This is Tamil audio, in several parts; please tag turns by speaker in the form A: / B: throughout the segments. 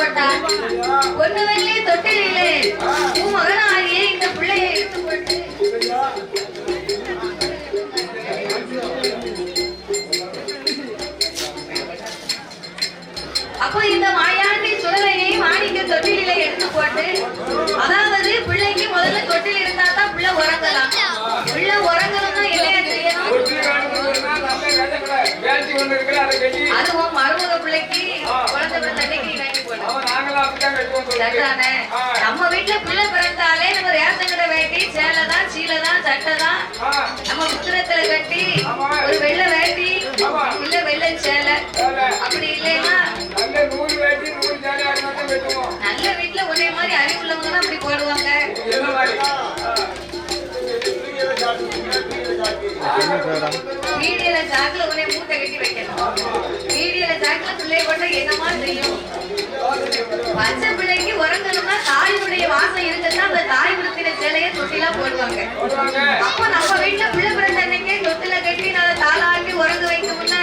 A: போட்டா ஒண்ணு வெள்ளி தொட்டிலே உன் மகனாகிய இந்த பிள்ளையை எடுத்து போட்டு அப்போ இந்த மாயாண்டி சுடலையை மாணிக்க தொட்டிலே எடுத்து போட்டு அதாவது பிள்ளைக்கு முதல்ல தொட்டில் இருந்தா தான் பிள்ளை உறங்கலாம். பிள்ளை உறங்கணும்னா இல்லையா செய்யணும்? அதுவும் மருமக பிள்ளைக்கு குழந்தை தண்ணிக்கு வாங்கி போடணும். நம்ம வீட்டுல பிள்ளை பிறந்தாலே நம்ம ரேஷன் கடை வேட்டி சேலைதான் சீலைதான் சட்டைதான் நம்ம புத்திரத்துல கட்டி ஒரு வெள்ளை வேட்டி இல்ல வெள்ளை சேலை அப்படி இல்லைன்னா நல்ல வீட்டுல ஒரே மாதிரி அறிவுள்ளவங்க தான் அப்படி போடுவாங்க. வீடியோல ஜாக்ல ஒரே மூட்டை கட்டி வைக்கணும். வீடியோல ஜாக்ல பிள்ளைய கொண்ட என்னமா தெரியும்? பச்சை பிள்ளைக்கு உறங்கணும்னா தாயுடைய வாசம் இருக்குன்னா அந்த தாய் உடுத்தின சேலைய தொட்டிலா போடுவாங்க. அப்ப நம்ம வீட்டுல பிள்ளை பிறந்த அன்னைக்கே தொட்டில கட்டி நான் தாளாட்டி உறங்க வைக்க முன்ன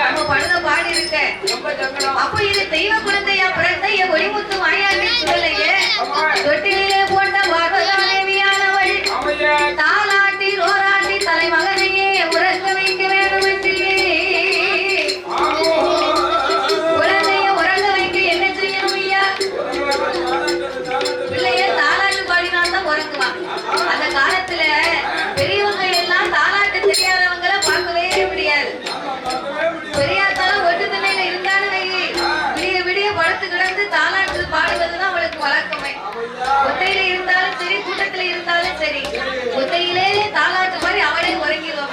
A: நம்ம பழுத பாடி இருக்க. அப்ப இது தெய்வ குழந்தையா பிறந்த என் ஒளிமுத்து மாயாண்டி சுடலையே தொட்டிலே போட்ட பார்வதானேவியானவள் தாளாட்டி ரோராட்டி தலைமகனையே உறங்க வைக்க வேண்டும் என்று குழந்தைய உறங்க வைக்க என்ன செய்யணும் ஐயா? பிள்ளைய தாளாட்டு பாடினால்தான் உறங்குவான். அந்த காலத்துல பெரியவங்க எல்லாம் தாளாட்டு தெரியாதவங்களை பார்க்கவே முடியாது. பெரியாத்தாலும் ஒட்டு திண்ணையில இருந்தாலும் விடிய விடிய படுத்து கிடந்து தாளாட்டு பாடுவதுதான் அவளுக்கு வழக்கமே. ஒத்தையில இருந்தாலும் சரி கூட்டத்துல இருந்தாலும் சரி ஒத்தையிலே தாளாட்டு மாதிரி அவளே உறங்கிடுவாங்க.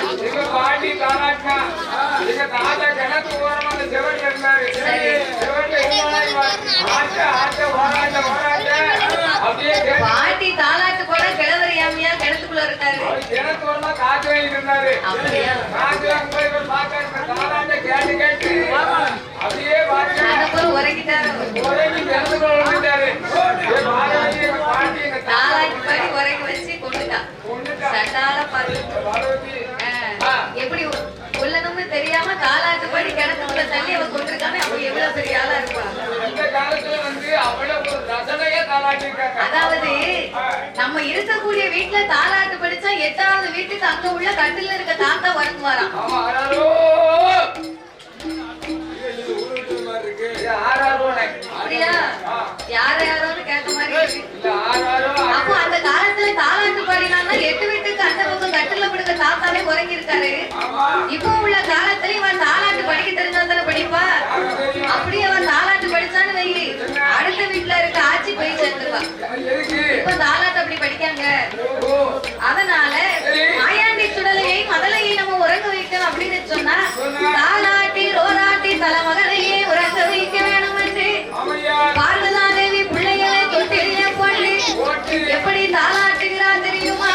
A: பாட்டி தாளாட்டு போட கிழவரியாமையா கிணத்துக்குள்ள இருக்காரு. உறங்கிட்டாரு. தாளாட்டு பாடி உறங்கி வச்சு கொண்டுட்டான். எப்படி உள்ளதும்னு தெரியாம தாளாட்டு பாடி கிணத்துக்குள்ள தள்ளி அவ கொண்டிருக்கானே அவ எவ்வளவு பெரிய ஆளா இருப்பான். அதாவது நம்ம இருக்கக்கூடிய வீட்டுல தாளாட்டு படிச்சா 8வது வீட்டுக்கு அங்க உள்ள கட்டில இருக்க தாத்தா உறங்குவாராம். அப்படியா? யார் யாரோன்னு கேட்ட மாதிரி. அப்போ அந்த காலத்துல தாளாட்டு பாடினான்னா 8 வீட்டுக்கு அந்த பக்கம் கட்டில படுக்க தாத்தாவே உறங்கி இருக்காரு. இப்போ உள்ள காலத்துல இவன் தாளாட்டு படிக்க தெரிஞ்சாதானே படிப்பா. அப்படியே அவன் தாளாட்டு படிச்சான்னு வை அடுத்த வீட்டுல இருக்க ஆட்சி போய் சேர்ந்துருவா. இப்ப தாளாட்டு அப்படி படிக்காங்க. அதனால மாயாண்டி சுடலையை மதலையை நம்ம உறங்க வைக்கணும் அப்படின்னு சொன்னா தாளாட்டி ரோராட்டி தலைமகனையே உறங்க வைக்க வேணும் என்று பார்வதாதேவி பிள்ளைகளை தொட்டிலே போட்டு எப்படி தாளாட்டுகிறா தெரியுமா?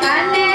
B: கண்ணே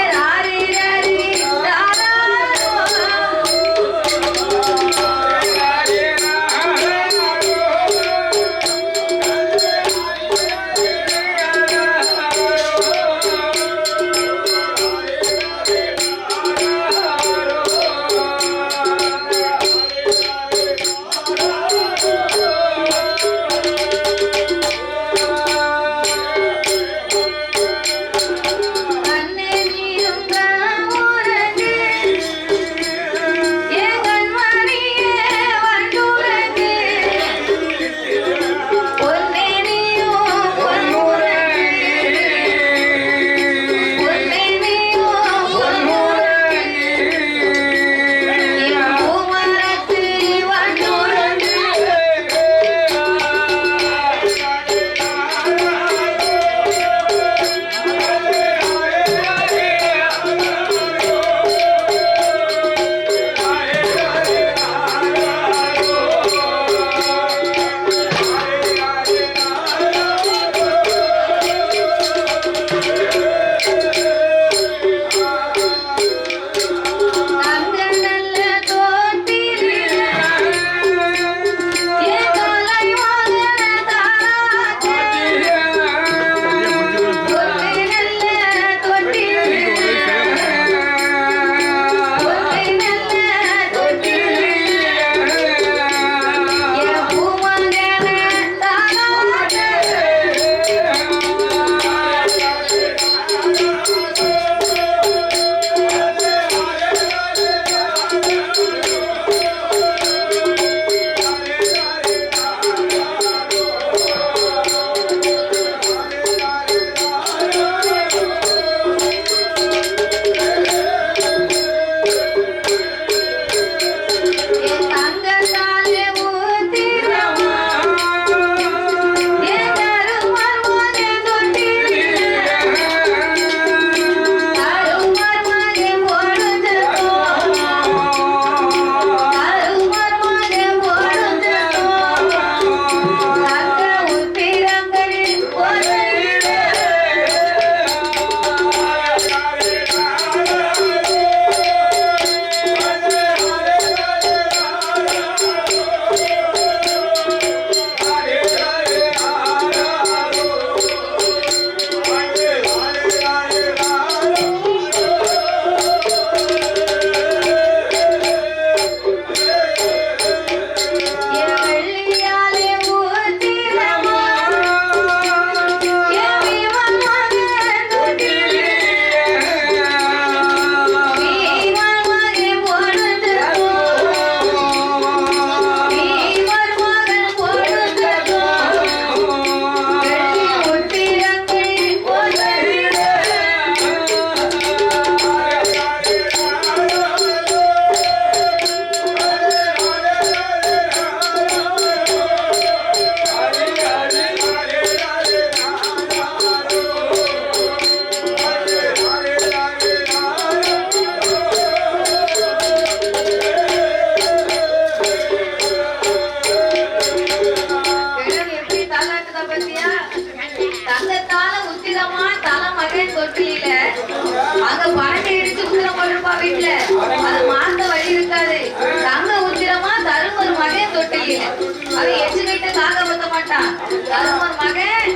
A: அது எச்சு கிட்ட காக்க பத்த மாட்டான். தருமர் மகன்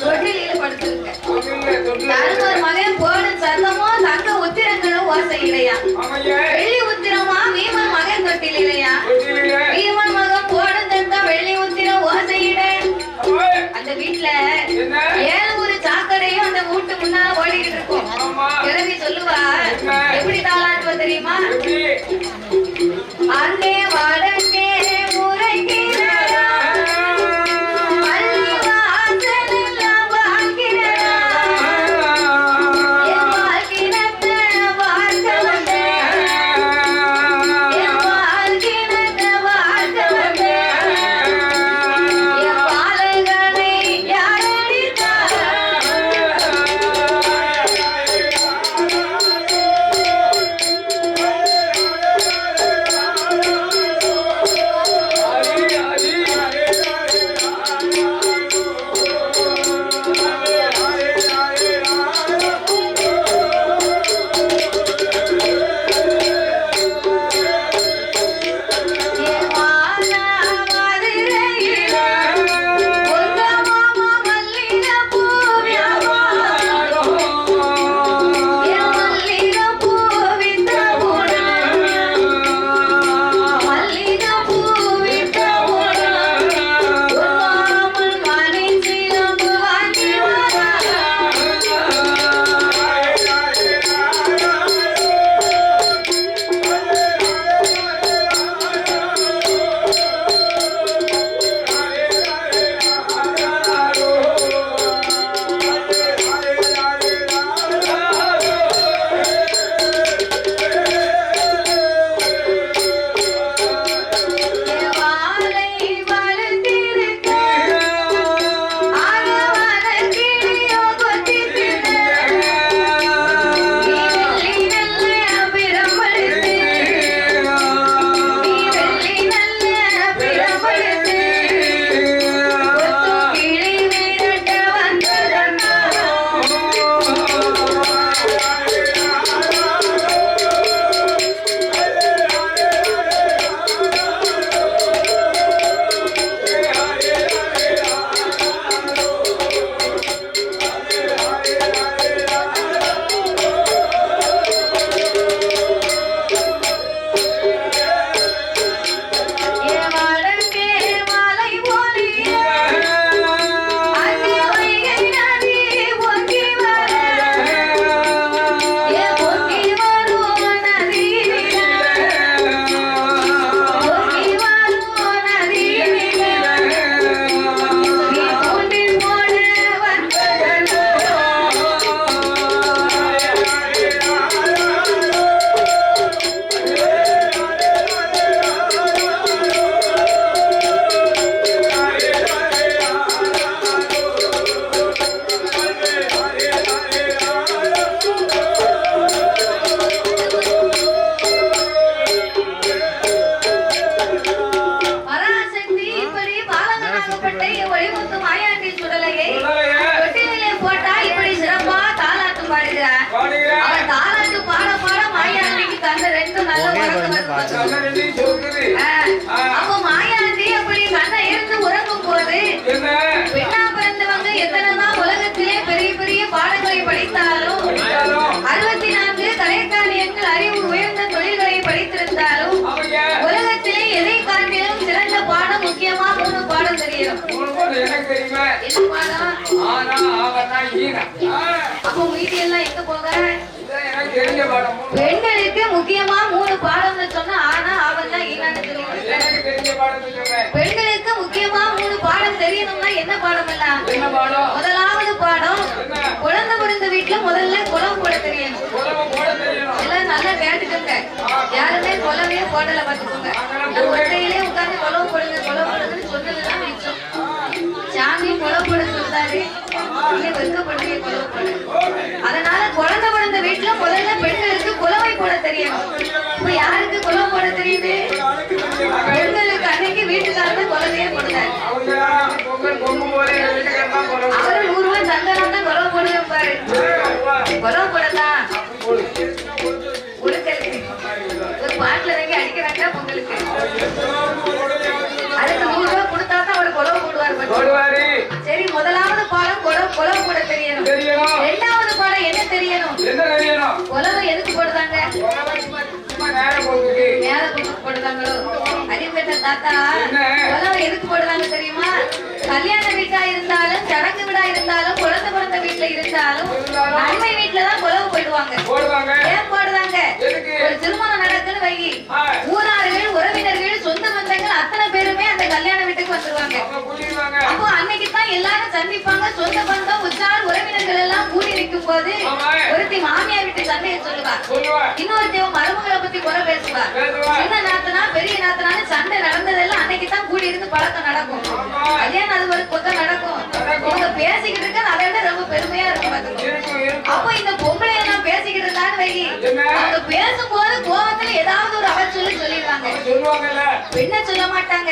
A: தொட்டிலில படுத்திருக்க. தருமர் மகன் போடும் சத்தமும் தங்க உத்திரங்களும் ஓசை இல்லையா? வெள்ளி உத்திரமா வீமன் மகன் தொட்டில் இல்லையா? வீமன் மகன் போடும் சத்தம் வெள்ளி உத்திரம் ஓசையிட அந்த வீட்டுல ஏன் ஒரு சாக்கடையும் அந்த வீட்டு முன்னால ஓடிக்கிட்டு இருக்கும். கிளம்பி சொல்லுவா, எப்படி தாளாட்டுவ தெரியுமா? அங்கே வடக்கே முறைக்கிறா பள்ளி வாசலெல்லாம் வாழ்கிறா என் வாழ்கினத்தை வாழ்க்க வந்தேன் என் வாழ்கினத்தை வாழ்க்க வந்தேன் என் பாலகனை யாரடித்தார் அப்ப மாயாண்டி அப்படி கண்ணை இருந்து உறங்கும் போது பெண்ணா பிறந்தவங்க எத்தனைதான் உலகத்திலே பெரிய பெரிய பாடங்களை படித்தாலும் 64 கலைக்காரியங்கள் அறிவு உயர்ந்த தொழில்களை படித்திருந்தாலும் உலகத்திலே எதை காட்டிலும் சிறந்த பாடம் முக்கியமா 3 பாடம் தெரியும். என்ன பாடம்? அப்போ மீதி எல்லாம் எங்க போக? பெண்களுக்கு முக்கியமா 3 பாடம்னு சொன்னா ஆனா அவன் தான் ஈனான்னு தெரியும். பெண்களுக்கு முக்கியமா 3 பாடம் தெரியணும்னா என்ன பாடம் எல்லாம்? முதலாவது பாடம், குழந்தை பிறந்த வீட்டுல முதல்ல குளம் போட தெரியணும். எல்லாம் நல்லா கேட்டுக்கோங்க, யாருமே குளமே போடல பாத்துக்கோங்க. ஒற்றையிலே உட்கார்ந்து குளம் போடுங்கன்னு சொன்னதுதான் மிச்சம். சாமி குளம் போட சொல்றாரு, வெட்கப்படுறீங்க குளம் போட. அதனால குழந்தை பிறந்த வீட்டுல முதல்ல பெண்களுக்கு குளவை போட தெரியணும். இப்ப யாருக்கு குளம் போட தெரியுது? பெண்களுக்கு அன்னைக்கு வீட்டுக்காரங்க குழந்தையே போடுறாரு. அவரு 100 ரூபாய் தங்கலாம் தான் குளம் போட வைப்பாரு. குளம் போடலாம் உடுக்கலுக்கு ஒரு பாட்டுல வைக்க அடிக்க வேண்டாம் பொங்கலுக்கு. அதுக்கு போடுறாங்களோ? அறிவுகட்ட தாத்தா உலகம் எதுக்கு போடுறாங்க தெரியுமா? கல்யாண வீட்டா இருந்தாலும், சடங்கு வீடா இருந்தாலும், குழந்தை பிறந்த வீட்டுல இருந்தாலும், நன்மை வீட்டுலதான் குலவு போயிடுவாங்க. ஏன் போடுறாங்க? ஒரு திருமணம் நடக்குன்னு வை, ஊரார்கள், உறவினர்கள், சொந்த பந்தங்கள் அத்தனை பேருமே அந்த கல்யாண வீட்டுக்கு வந்துருவாங்க. அப்போ அன்னைக்கு தான் எல்லாரும் சந்திப்பாங்க. சொந்த பந்தம், உற்றார், உறவினர்கள் எல்லாம் கூடி நிற்கும் போது ஒருத்தி மாமியார் வீட்டு சண்டையை சொல்லுவா, இன்னொருத்தி மருமகளை பத்தி குறை பேசுவா. சின்ன நாத்தனா பெரிய நாத்தனான்னு சண்டை நடந்ததெல்லாம் அன்னைக்கு தான் கூடி இருந்து பழக்கம் நடக்கும். கல்யாணம் அது ஒரு பக்கம் நடக்கும். இவங்க பேசிக்கிட்டு இருக்க அதை விட ரொம்ப பெருமையா இருக்கும். அப்போ இந்த பொம்பளை எல்லாம் பேசிக்கிட்டு இருந்தான்னு வை, அவங்க பேசும்போது கோபத்துல ஏதாவது ஒரு அவச்சொல்லி சொல்லிடுவாங்க. என்ன சொல்ல மாட்டாங்க,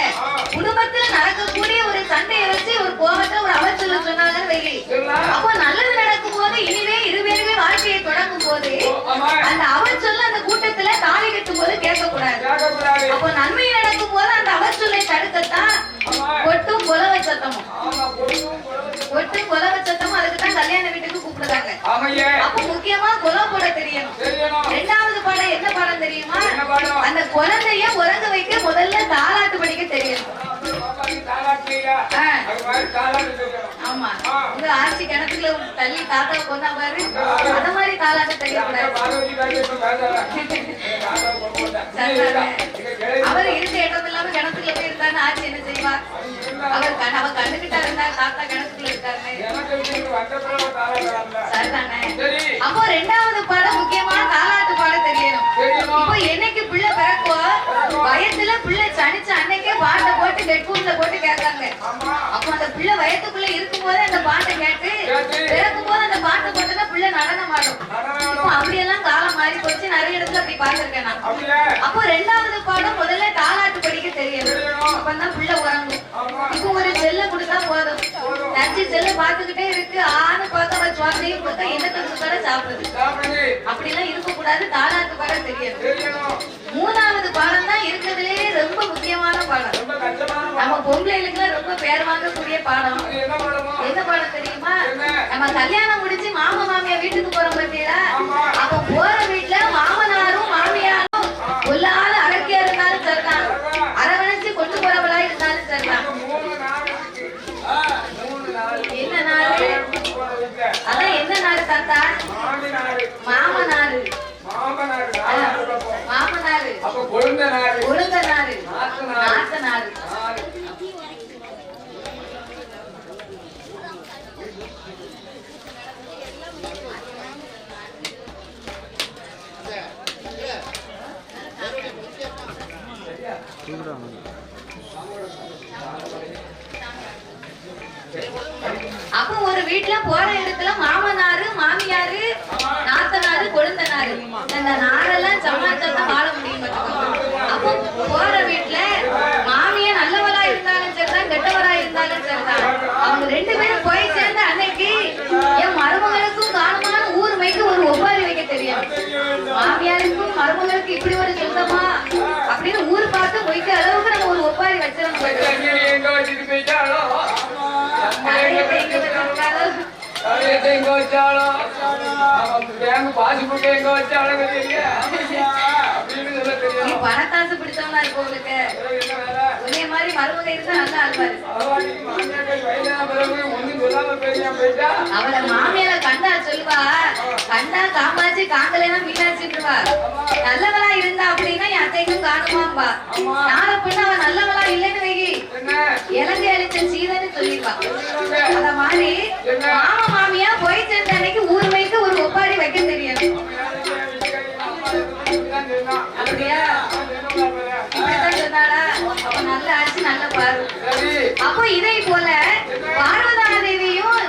A: குடும்பத்துல நடக்கக்கூடிய ஒரு சண்டையை வச்சு ஒரு கோபத்துல ஒரு அவச்சொல்லி சொன்னாங்கன்னு வை. அப்போ நல்லது நடக்கும் போது, இனிமே இருவேறுமே வாழ்க்கையை தொடங்கும் போது அந்த அவச்சொல்ல அந்த கூட்டத்துல தாலி கட்டும் போது கேட்க கூடாது. அப்போ நன்மை நடக்கும் போது அந்த அவச்சொல்லை தடுக்கத்தான் கொட்டும் கொலவை சத்தமும், கொட்டும் கொலவை சத்தமும். அதுக்குதான் கல்யாண வீட்டுக்கு கூப்பிடுறாங்க. அப்ப முக்கியமா கொலை போட தெரியணும். இரண்டாவது பாடம் என்ன பாடம் தெரியுமா? அந்த குழந்தைய உறங்க வைக்க முதல்ல தாலாட்டு படிக்க தெரியணும். ஆமா, உங்க ஆட்சி கிணத்துக்குள்ள தள்ளி தாத்தாவை கொண்டா பாரு, அந்த மாதிரி தாலாட்டு தெரியக்கூடாது. அவர் இருந்த இடம் இல்லாம கிணத்துக்குள்ள போய் இருந்தாரு, ஆட்சி என்ன செய்வா? அவர் கண்டுகிட்டா இருந்தா தாத்தா கிணத்துக்குள்ள இருக்காரு. சரிதானே? அப்போ ரெண்டாவது பாடம் முக்கியமான தாலாட்டு பாடம் தெரியணும். இப்போ என்னைக்கு பிள்ளை பிறக்கோ வயசுல பிள்ளை சனிச்ச அன்னைக்கே பாட்டை போட்டு பெட்ரூம்ல போட்டு கேட்காங்க. அப்போ அந்த பிள்ளை வயத்துக்குள்ள இருக்கும் போது அந்த பாட்டை கேட்டு பிறக்கும் போது அந்த பாட்டை போட்டுதான் பிள்ளை நடனம் ஆடும். இப்போ அப்படியெல்லாம் காலம் மாறி போச்சு, நிறைய இடத்துல அப்படி பார்த்திருக்கேன் நான். அப்போ ரெண்டாவது பாடம் முதல்ல தாலாட்டு படிக்க தெரியணும். அப்பதான் பிள்ளை உறங்கும். இப்போ ஒரு செல்ல கொடுத்தா போதும், நச்சு செல்ல பார்த்துக்கிட்டே இருக்கு, ஆணு பார்க்க அவன் சுவாசையும் கொடுத்தா என்னத்துக்கு கூட சாப்பிடுது. அப்படிலாம் இருக்க கூடாது, தாலாட்டு பாடம் தெரியணும். மூணாவது பாடம் தான் இருக்கிறதுலே ரொம்ப முக்கியமான பாடம். நம்ம பொம்பளைகளுக்கு ரொம்ப பேர் வாங்கக்கூடிய பாடம். என்ன பாடம் தெரியுமா? நம்ம கல்யாணம் முடிச்சு மாமா மாமியா வீட்டுக்கு போறோம் பார்த்தீங்களா? அப்ப போற வீட்டுல மாமனாரும் மாமியாரும் கொல்லாத அடக்கியா இருந்தாலும் சரிதான், அரவணைச்சு கொண்டு போறவளா இருந்தாலும் சரிதான். என்ன நாடு? அதான் என்ன நாடு தாத்தா? மாமனாரு. மாமனாரு, கொழுந்தனாரு, நாத்தனாரு. அப்ப ஒரு வீட்டுல போற இடத்துல மாமனாரு, மாமியாரு, நாத்தனாரு, கொழுந்தனாரு, இந்த நாடெல்லாம் சமாளிச்சாதான் வாழ முடியும். அப்போ போற வீட்டுல மாமியா நல்லவளா இருந்தாலும் சரிதான், கெட்டவரா இருந்தாலும் சரிதான், அவங்க ரெண்டு பேரும் போய் சேர்ந்த அன்னைக்கு என் மருமகளுக்கும் காரணமான ஊர் மைக்கு ஒரு ஒப்பாரி வைக்க தெரியும். மாமியாருக்கும் மருமகளுக்கு இப்படி ஒரு சொந்தமா அப்படின்னு ஊர் பார்த்து வைக்க அளவுக்கு நம்ம ஒரு ஒப்பாரி வச்சிடணும். எங்க வச்சாலும் பாசிபுக் எங்க வச்சாலும் பணத்தாசு பிடிச்சவனா இருக்கு உங்களுக்கு. ஒரே மாதிரி மருமகை இருந்தா நல்லா ஆழ்வாரு. அவளை மாமியார கண்டா சொல்லுவா, கண்டா காமாச்சு, காங்கலைனா மீனாச்சுவா. நல்லவளா இருந்தா அப்படின்னா என் அத்தைக்கும் காணுமாம்பா. நாளை பொண்ணு அவன் நல்லவளா இல்லைன்னு வைகி இலங்கை அழிச்ச சீதன்னு சொல்லிடுவா. அத மாதிரி மாமா மாமியா போய் சேர்ந்த அன்னைக்கு ஊர்மைக்கு ஒரு ஒப்பாரி வைக்க தெரியும். அப்படியா? இப்படிதான் சொன்னாடா? அப்ப நல்ல ஆட்சி, நல்ல பாரு. அப்போ இதை போல பார்வதா தேவியும்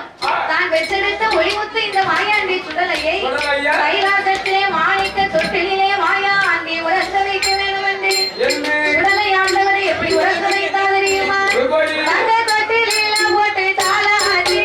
A: தான் பெற்றெடுத்த ஒளிமுத்து இந்த மாயாண்டி சுடலையை கைலாசத்திலே மாணிக்க தொட்டிலே மாயாண்டி உரச வைக்க வேண்டும் என்று சுடலை ஆண்டவரை எப்படி உரச வைத்தா தெரியுமா? தங்க தொட்டில போட்டு தாளாட்டி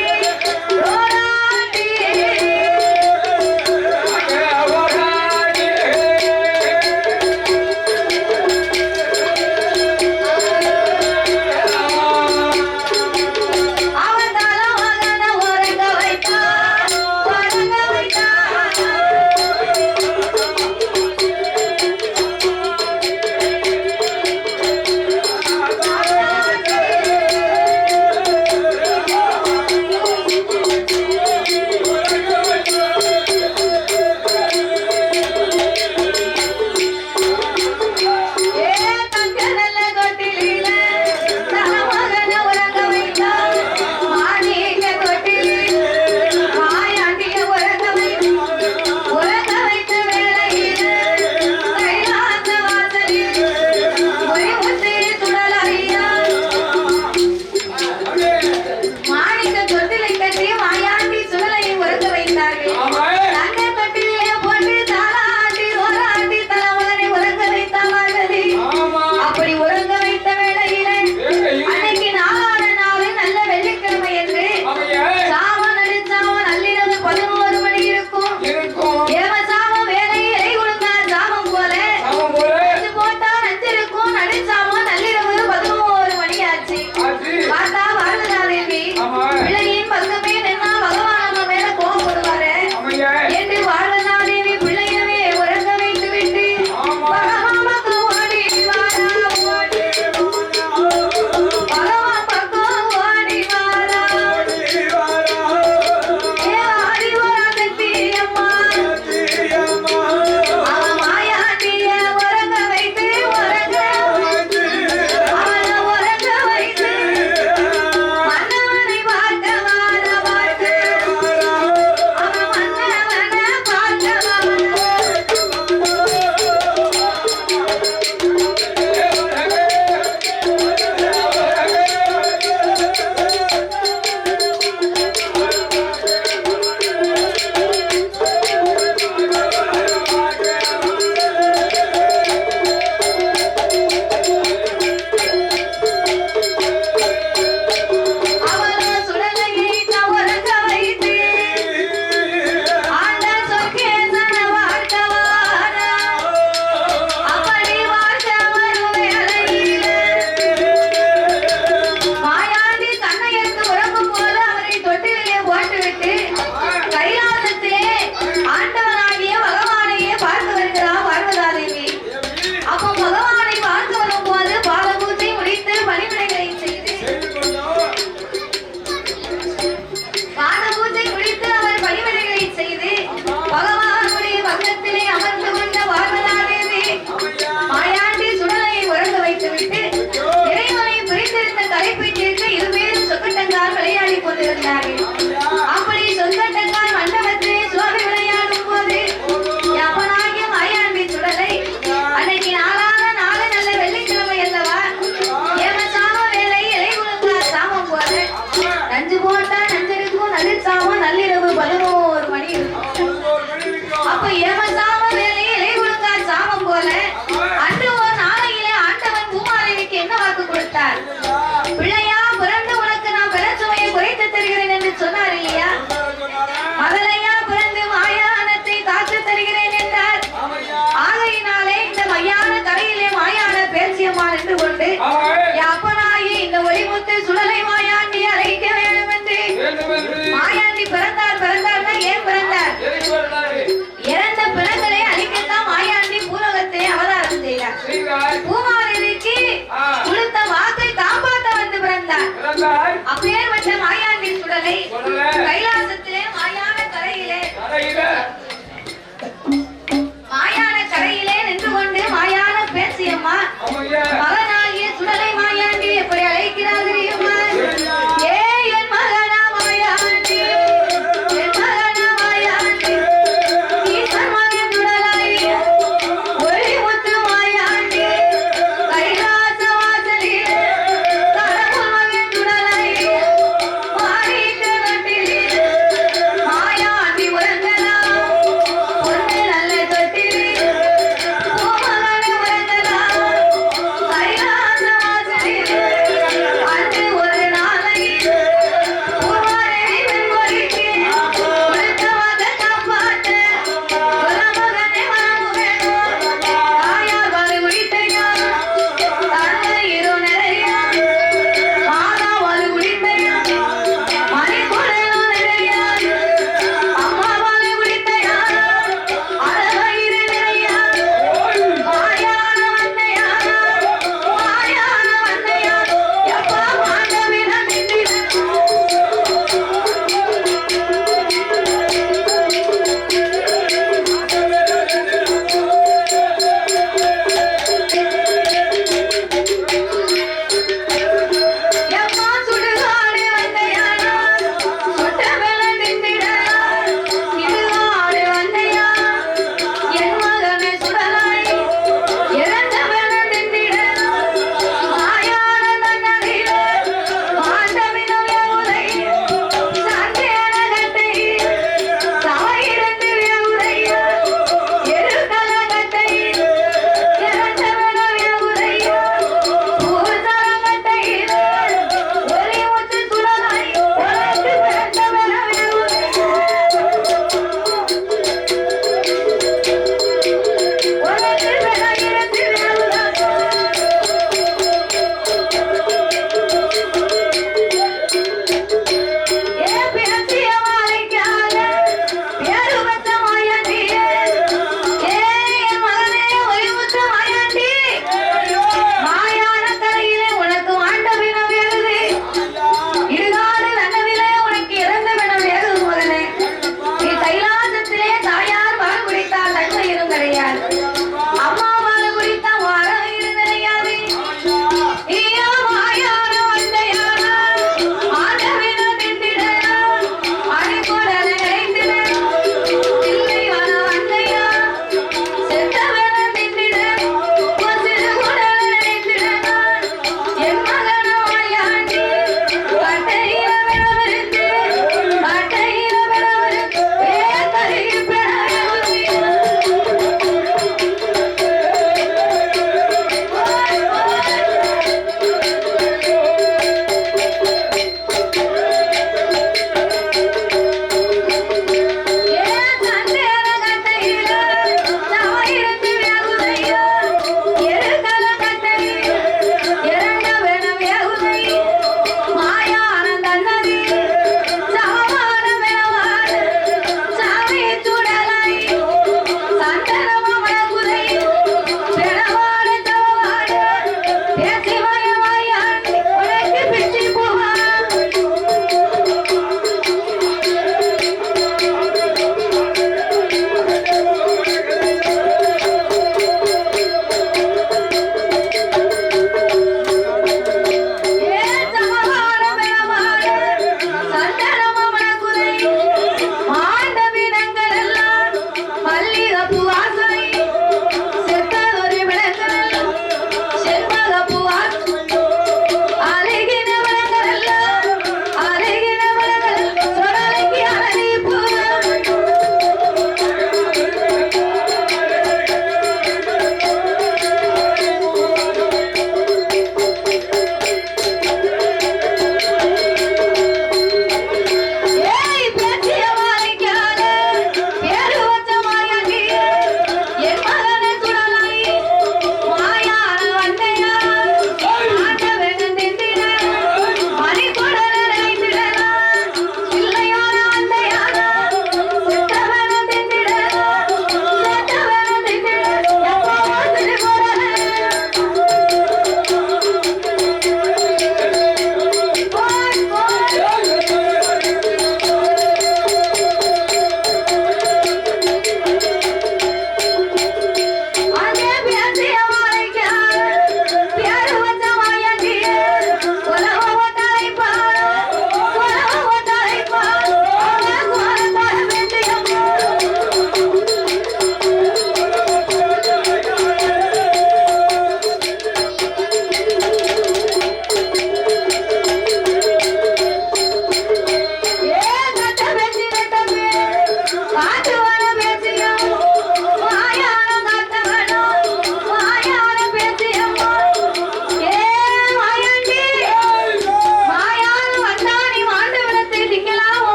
A: அப்பேற்பட்ட மாயாண்டி சுடலை கைலாசத்திலே மாயான கரையிலே நின்று கொண்டு மாயான பேசியம்மா மகனாகிய சுடலை மாயாண்டி எப்படி அழைக்கிறார் தெரியுமா? ஏ என் மகனா மாயாண்டி, என் மகனா மாயாண்டி, ஈசன் மகன் சுடலை ஒளி முத்து மாயாண்டி, கைலாச வாசலில் கடவுள் மகன் சுடலை மாணிக்க கட்டிலில் மாயாண்டி உறங்கலாம்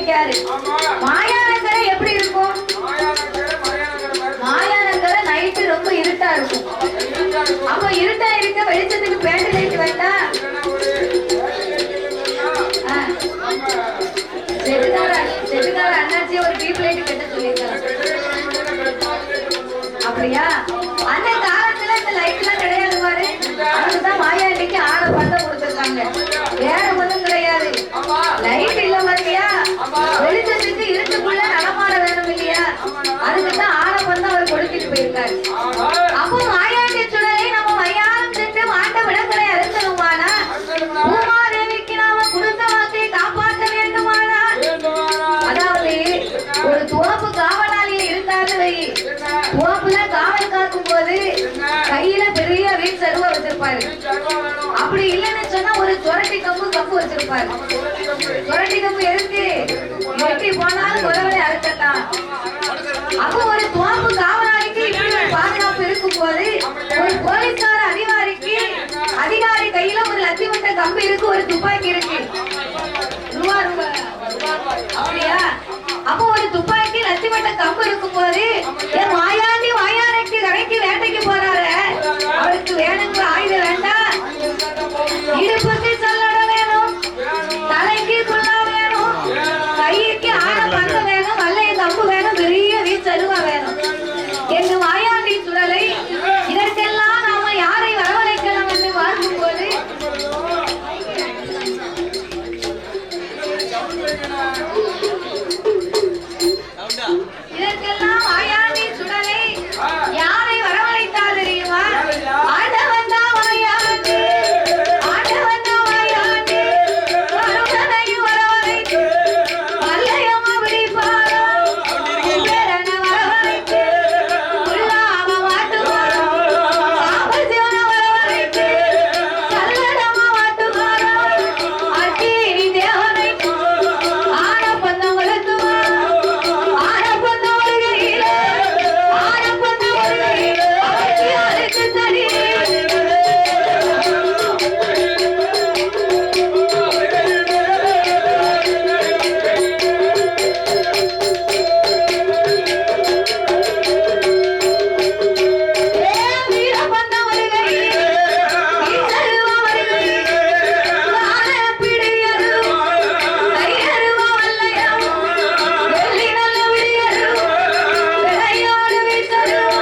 A: நிக்காரு. மாயானக்கரை எப்படி இருக்கும்? மாயானக்கரை நைட்டு ரொம்ப இருட்டா இருக்கும். அப்ப இருட்டா இருக்க வெளிச்சத்துக்கு பேண்ட் லைட் வேண்டா செட்டுக்கார அண்ணாச்சி ஒரு டீப் லைட் கட்ட சொல்லியிருக்காங்க. அப்படியா? அந்த காலத்துல இந்த லைட் எல்லாம் கிடையாது பாரு. அதுதான் மாயாண்டிக்கு ஆடை பந்தம் கொடுத்துருக்காங்க. வேற ஒண்ணும் கிடையாது. லைட் இல்ல மாதிரியா வெளிச்சத்துக்கு இருட்டுக்குள்ள நடமாட வேணும் இல்லையா? அதுக்குதான் ஆடை பந்தம் அவர் கொடுத்துட்டு போயிருக்காரு. அப்போ மாயாண்டி சுடலை நம்ம மரியாதை சென்று மாட்ட விடங்களை அறுக்கணுமானா பூமாதேவிக்கு நாம கொடுத்த வாக்கை காப்பாற்ற வேண்டுமானா அதாவது ஒரு தோப்பு காவலாளியை இருந்தாரு. தோப்புல காவல் காக்கும் போது கையில பெரிய வீட் சருவ வச்சிருப்பாரு. அப்படி இல்லைன்னு சொன்னா ஒரு சொரட்டி கம்பு வச்சிருப்பாரு. சொரட்டி கம்பு எதுக்கு? வெட்டி போனாலும் உறவரை அறுக்கத்தான். அப்போ ஒரு தோப்பு காவலாளிக்கு இப்படி ஒரு பாதுகாப்பு இருக்கும் போது ஒரு போலீஸ்கார அதிகாரி கையில ஒரு லத்தி வட்ட கம்பு இருக்கு, ஒரு துப்பாக்கி இருக்கு. அப்படியா? அப்போ ஒரு துப்பாக்கி லத்தி வட்ட கம்பு இருக்கும் போது மாயாண்டி மாயாண்டி கடைக்கு வேட்டைக்கு போறாரு. அவருக்கு வேணுங்கிற ஆயுதம் வேண்டாம். இடுப்புக்கு சல்லடம் வேணும், தலைக்கு குல்லா வேணும், கைக்கு ஆட பங்க வேணும், வல்லைய கம்பு வேணும், பெரிய வீச்சருவா வேணும் என்று மாயாண்டி சுடலை. இதற்கெல்லாம் நாம யாரை வரவழைக்கலாம் என்று பார்க்கும் போது இதற்கெல்லாம் மாயாண்டி சுடலை யாரை வரவழைத்தால் தெரியுமா? ஆண்டவன் தான் மாயாண்டி, ஆண்டவன் தான் மாயாண்டி, வருவனையும் வரவழைத்து வல்லையம்மா விழிப்பாரோ பேரனை வரவழைத்து உள்ளாம மாட்டுவாரோ காவல் சிவனை வரவழைத்து கல்லடமா மாட்டுவாரோ அக்கீரி தேவனை ஆனப்பந்தம் வளர்த்துவாரோ ஆனப்பந்தம் வருகையில ஆனப்பந்தம் வருகையில அவருக்கு தனி வீரபந்தம் வருகையில வீரருவா வருகையில பிடியரும் கையருவா வல்லையம் வெள்ளி நல்ல விடியரும் விளையாடு வீச்சரும்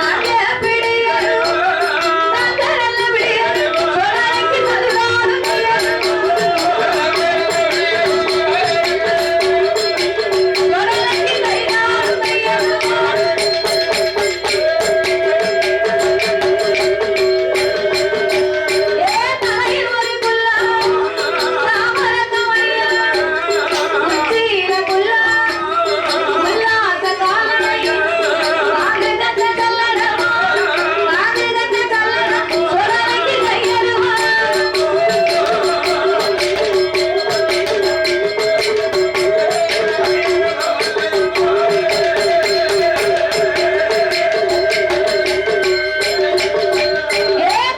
A: நல்ல பிடியரும் தங்க நல்ல விடியரும் சொலைக்கு மதுராடும் சொலைக்கு கைநாடும் கையரும் தலையில் ஒரு குல்லா தாமர கமலியா உச்சியில குல்லா உல்லாச காலனையும் காடு கட்ட கல்லடமா காடு கட்ட கல்லடம் சொலைக்கு கையருவா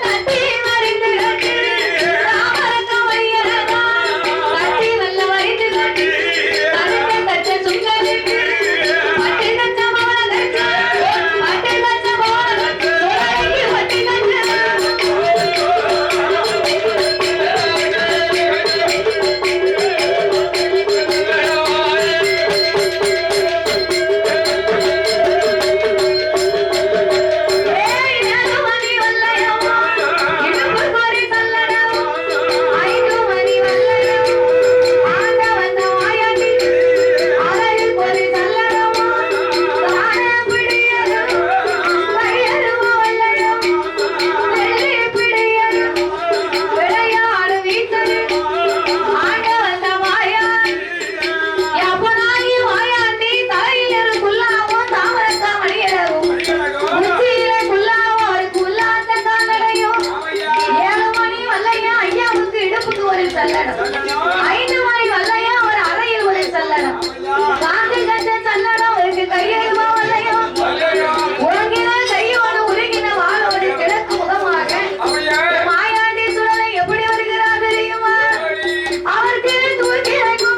A: கட்டி மறிந்து கட்டி தாமர கமலியரதா கட்டி வல்ல மறிந்து கட்டி கருத்த கட்ட சுங்கலிட்டு பட்டு கட்ட மவள கட்ட பட்டு கட்ட மவள கட்ட சொலைக்கு பட்டு மணி வல்லையம்மா இடுப்பு கோரி சல்லடமோ ஐந்து மணி வல்லையம்மா ஆண்ட வந்த மாயாண்டி அலையில் கோரி சல்லடமோ தான பிடியரும் கையருவா வல்லையம்மா வெள்ளி பிடியரும் விளையாடு வீச்சரும் ஆண்ட வந்த மாயாண்டி எப்பனாகி மாயாண்டி தலையில் இருக்குள்ளாவும் தாமரக்கா மணியரவும் உச்சியில குல்லாவும் அவருக்கு உல்லாச காலடையும் 7 மணி வல்லையா ஐயாவுக்கு இடுப்புக்கு ஒரு சல்லடம் 5 மணி வல்லையா ஒரு அறையில் ஒரு சல்லடம் காந்து கட்ட சல்லடம் அவருக்கு கையெழுவா வல்லையும் உறங்கின கையோடு உருகின வாளோடு கிழக்கு முகமாக மாயாண்டி சுடலை எப்படி வருகிறார் தெரியுமா? அவருக்கு தூக்கி வைக்கும்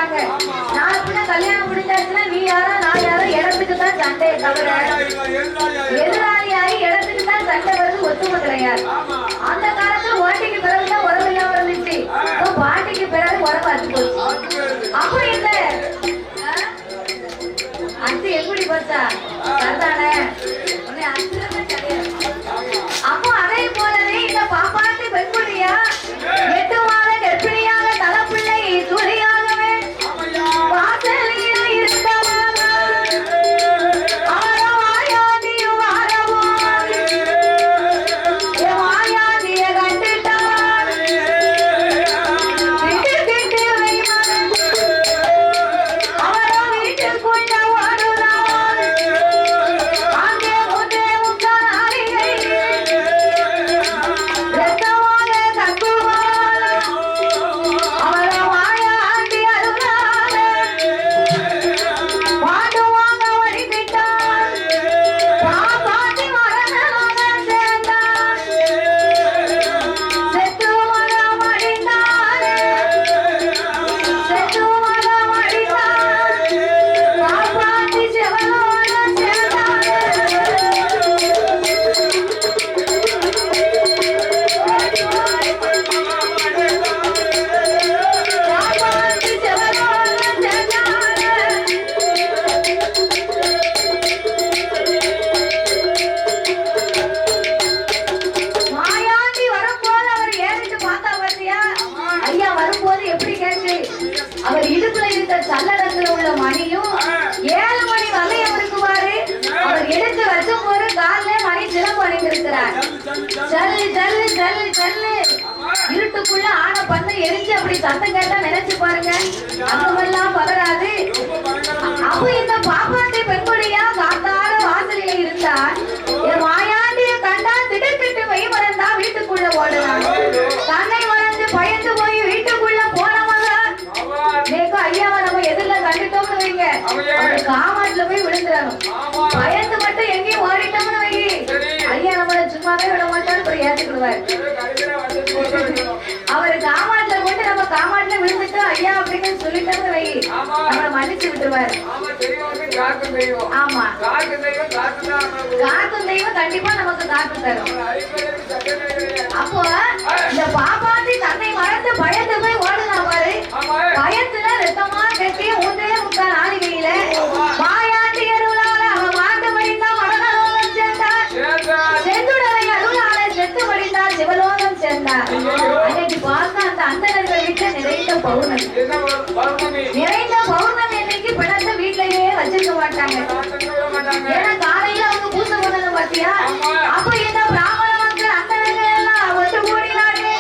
A: இருக்காங்க. நாலு பிள்ளை கல்யாணம் முடிஞ்சாச்சுன்னா நீ யாரோ நான் யாரோ இடத்துக்கு தான் சண்டையை தவிர எதிராளியாகி இடத்துக்கு தான் சண்டை வருது, ஒத்துமை கிடையாது. அந்த காலத்துல ஓட்டிக்கு பிறகுதான் உறவு இல்லாம இருந்துச்சு, பாட்டிக்கு பிறகு உறவு அத்து போச்சு. அப்போ இந்த அத்து எப்படி போச்சா சரிதானே? உன்னை அத்துதான் கிடையாது. அப்போ அதே போலவே இந்த பாப்பாட்டு பெண்குடியா 8 மாத கர்ப்பிணியாக தலைப்பிள்ளை துணையாகவே வாசலில் இருந்தவன் அவரோ வாயாதியோ வாரவோ வாயாதிய கண்டுட்டான் விட்டு வைமன் அவரோ வீட்டுக்குள்ள ஓடுறான். அங்கே ஒன்றே முக்கால் அறையை ரத்தமாக தங்குவான். அவரோ வாயாண்டி அருளால பாடுவாங்க வடிவிட்டான். பாப்பாட்டி மரணமாக சேர்ந்தான். செத்து மரம் அடித்தானே, செத்து மரம் அடித்தான். பாப்பாட்டி செவலோட சேர்ந்தானே. பாப்பாட்டி செவலோட சேர்ந்தானே. மாயாண்டி வரும்போது அவர் ஏறிட்டு பார்த்தா பாத்தியா? ஐயா வரும்போது எப்படி கேட்டு அவர் இடுப்புல இருந்த சல்லடத்துல உள்ள மணியும் 7 மணி வகையும் இருக்குவாரு. அவர் எடுத்து வச்சும் போது காலிலே மணி சிலம்பு அணிந்திருக்கிறார். சல்லு சல்லு சல்லு சல்லு இருட்டுக்குள்ள ஆன பண்ண எரிஞ்சு அப்படி சத்தம் கேட்டா நினைச்சு பாருங்க, அங்கமெல்லாம் பதறாது. அப்போ இந்த பாப்பாட்டி பெண்குடியா காத்தால வாசலில் இருந்தார். என் மாயாண்டிய கண்டா திடுக்கிட்டு மெய் மறந்தா வீட்டுக்குள்ள ஓடுறாங்க. தன்னை மறந்து பயந்து போய் வீட்டுக்குள்ள போனவங்க நேக்கு ஐயாவை நம்ம எதிரில கண்டுட்டோம்னு வைங்க, அவங்க காமாட்ல போய் விழுந்துறாங்க. பயந்து மட்டும் எங்கேயும் ஓடிட்டோம்னு வை, ஐயா நம்மள சும்மாவே விட மாட்டாரு, அப்புறம் ஏத்துக்கிடுவாரு. அவரு காமாட்ல போட்டு நம்ம காமாட்ல விழுந்துட்டு ஐயா அப்படின்னு சொல்லிட்டோம்னு வை, நம்மள மன்னிச்சு விட்டுருவாரு. ஆமா, காக்கும் தெய்வம் கண்டிப்பா நமக்கு காத்து தரும். அப்போ இந்த பாப்பாட்டி தன்னை மறந்து பயந்து போய் ஓடுனா பாரு, பயத்துல ரத்தமா கட்டி 3.25 நாளிகையில மாயாண்டி அருளால அவன் மாண்டு படித்தான், மடலோகம் சேர்ந்தார். செந்துடலை அருளால செத்து படித்தார், சிவலோகம் சேர்ந்தார். அன்னைக்கு பார்த்தா அந்த அந்தணர்கள் வீட்டுல நிறைந்த பௌர்ணமி. நிறைந்த பௌர்ணமி அன்னைக்கு பிணத்தை வீட்டிலேயே வச்சிருக்க மாட்டாங்க. ஏன்னா காலையில அவங்க பூசை பண்ணணும் பாத்தியா? அப்ப இந்த பிராமண மக்கள் அந்தணர்கள் எல்லாம் ஒன்று கூடினாரு.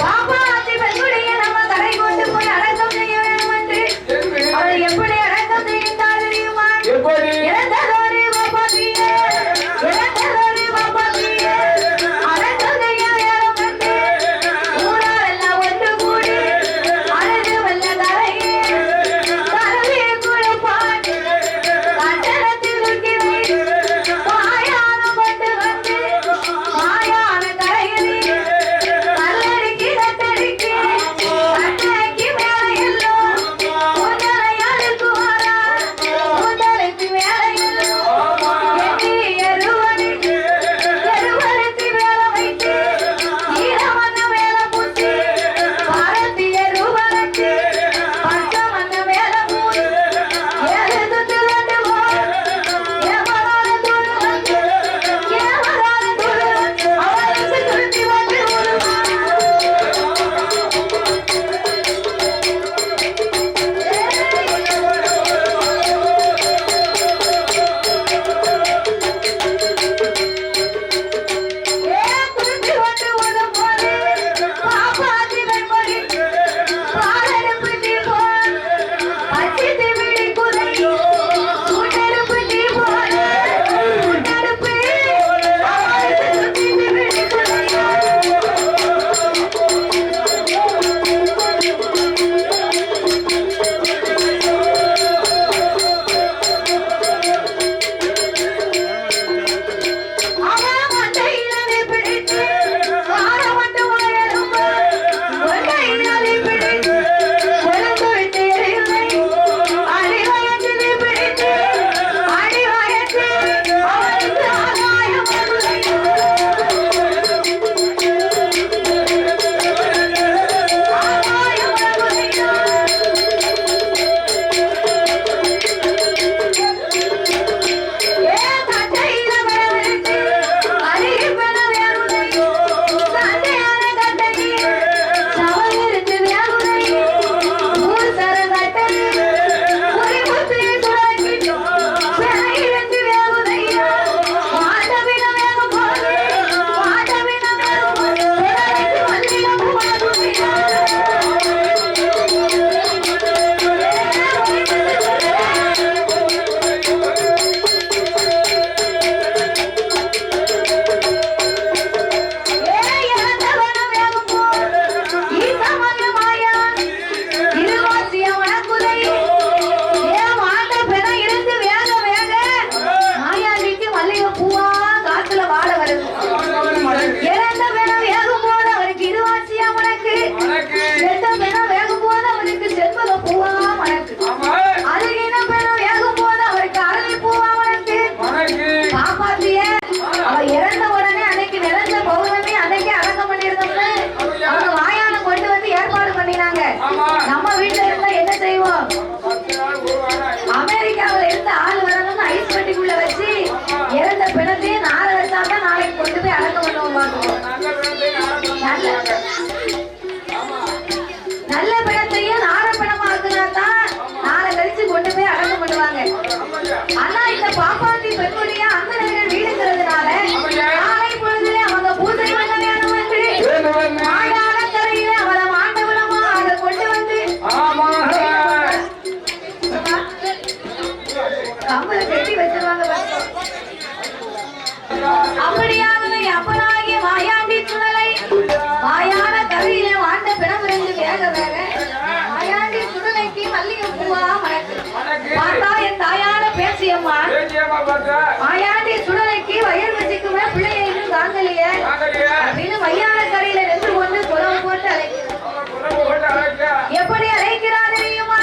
A: பாப்பாட்டி பெண்குடியை நம்ம கடை கொண்டு போய் அடக்கம் செய்ய வேண்டும் என்று அவர் எப்படி அடக்கம் செய்தார் தெரியுமா? இறந்ததொரு பாப்பாட்டியே, இறந்ததொரு பாப்பாட்டியே, அடக்கம் செய்ய நேரம் கண்டு ஊராரெல்லாம் ஒன்று கூடி அழகு வல்ல தரையே தரவே குழப்பாட்டு கட்டணத்தில் வாயானம் கொண்டு நல்ல பணத்தையும் நார பணமா ஆக்குனாதான் நாளை கழிச்சு கொண்டு போய் அடக்கம் பண்ணுவாங்க. ஆனா இந்த பாப்பாத்தி பெண்ணுடைய அந்தனர்கள் வீடுங்கிறதுனால நாளை பொழுதுல அவங்க பூஜை பண்ண வேணும் என்று மாயாள கரையில அவளை மாண்டவளமா அதை கொண்டு வந்து கம்பளை கட்டி வச்சிருவாங்க. அப்படியாகவே அப்பனாகிய மாயாண்டி சுடலை மாயான கரையில வாழ்ந்த பிணம் ரெண்டு வேக வேக மாயாண்டி சுடலைக்கு மல்லிகை பூவா மணக்கு பார்த்தா என் தாயான பேசியம்மா மாயாண்டி சுடலைக்கு வயல் வச்சுக்குமே பிள்ளைய இன்னும் தாங்கலையே அப்படின்னு மையான கரையில நின்று கொண்டு குளம் போட்டு அழைக்கிறார். எப்படி அழைக்கிறார் தெரியுமா?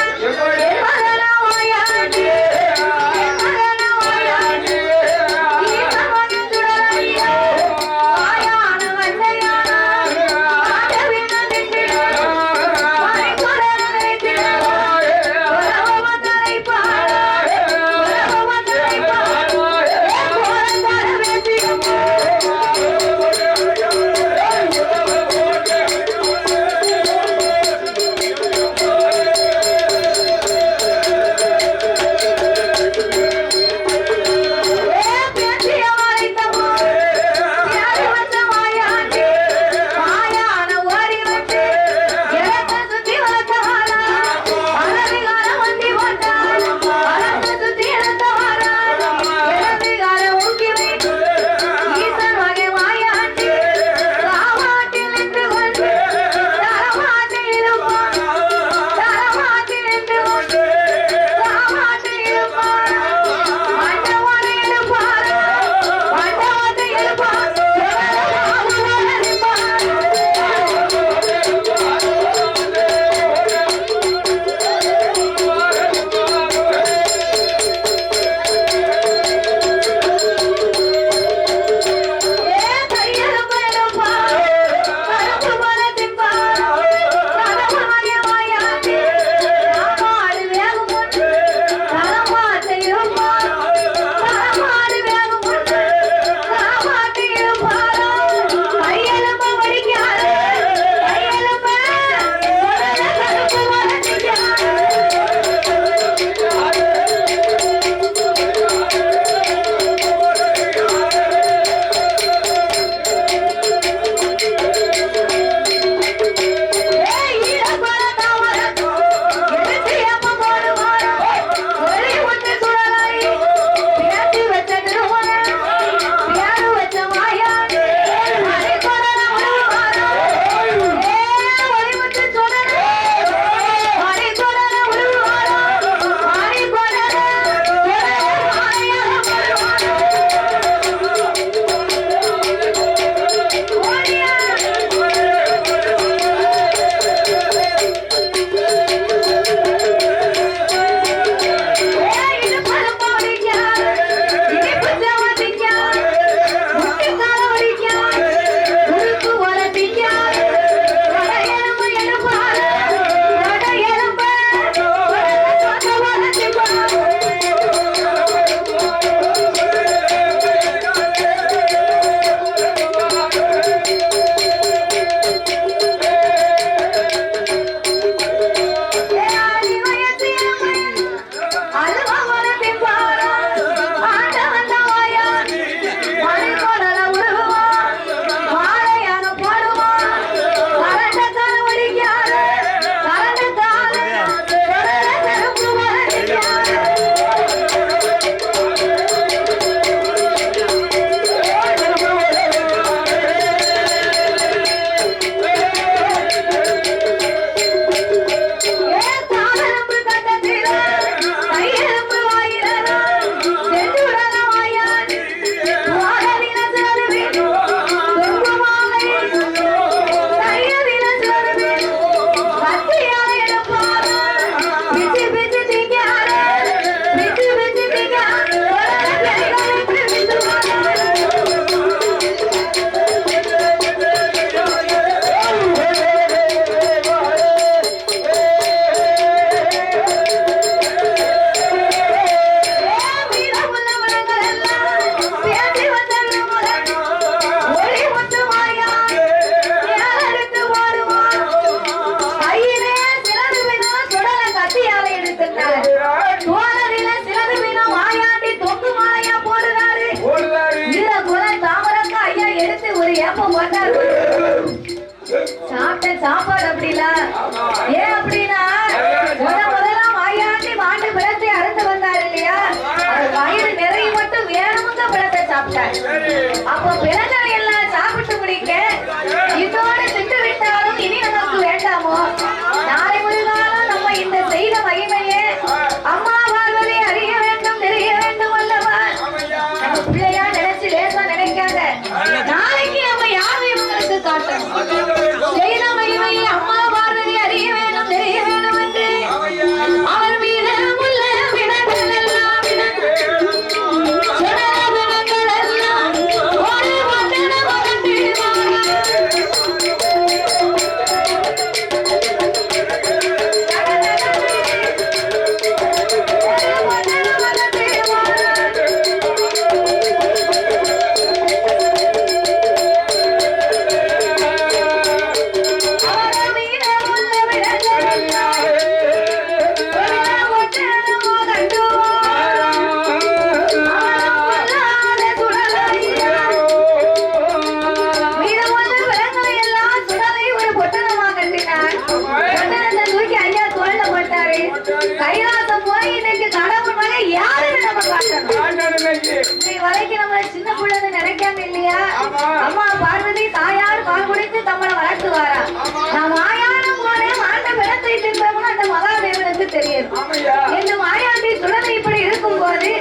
A: இல்லையா? அம்மா பார்வதி தாயார் பால் குடித்து தம்மனை வளர்த்துவாரா? நான் மாயானம் போனேன் மாண்ட பிணத்தை தின்பவன் அந்த மகாதேவனுக்கு தெரியும். இந்த மாயாண்டி சுடலை இப்படி இருக்கும் போது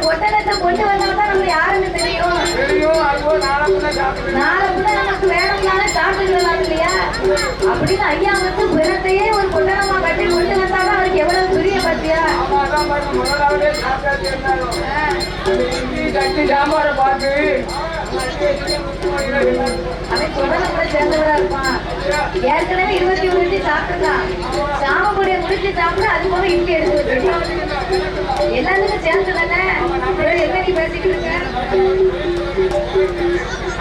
A: பொட்டனத்தை கொண்டு வந்தாதான் நம்ம யாருன்னு தெரியும். நாளை கூட நமக்கு வேணும்னால சாப்பிட்டுக்கலாம் இல்லையா? அப்படின்னு ஐயா வந்து பிணத்தையே ஒரு பொட்டனமா கட்டி கொண்டு வந்தாதான் அவருக்கு எவ்வளவு பெரிய பத்தியா. அவன் தொடர்ந்து கூட சேர்ந்தவரா இருப்பான். ஏற்கனவே 21 இட்லி சாப்பிட்டுருக்கான். சாமக்கூடிய முடிச்சு சாப்பிட்டு அது போல இட்லி எடுத்து வச்சிருக்கான். எல்லாத்துக்கும் சேர்ந்து தானே என்ன நீ பேசிக்கிட்டு இருக்க?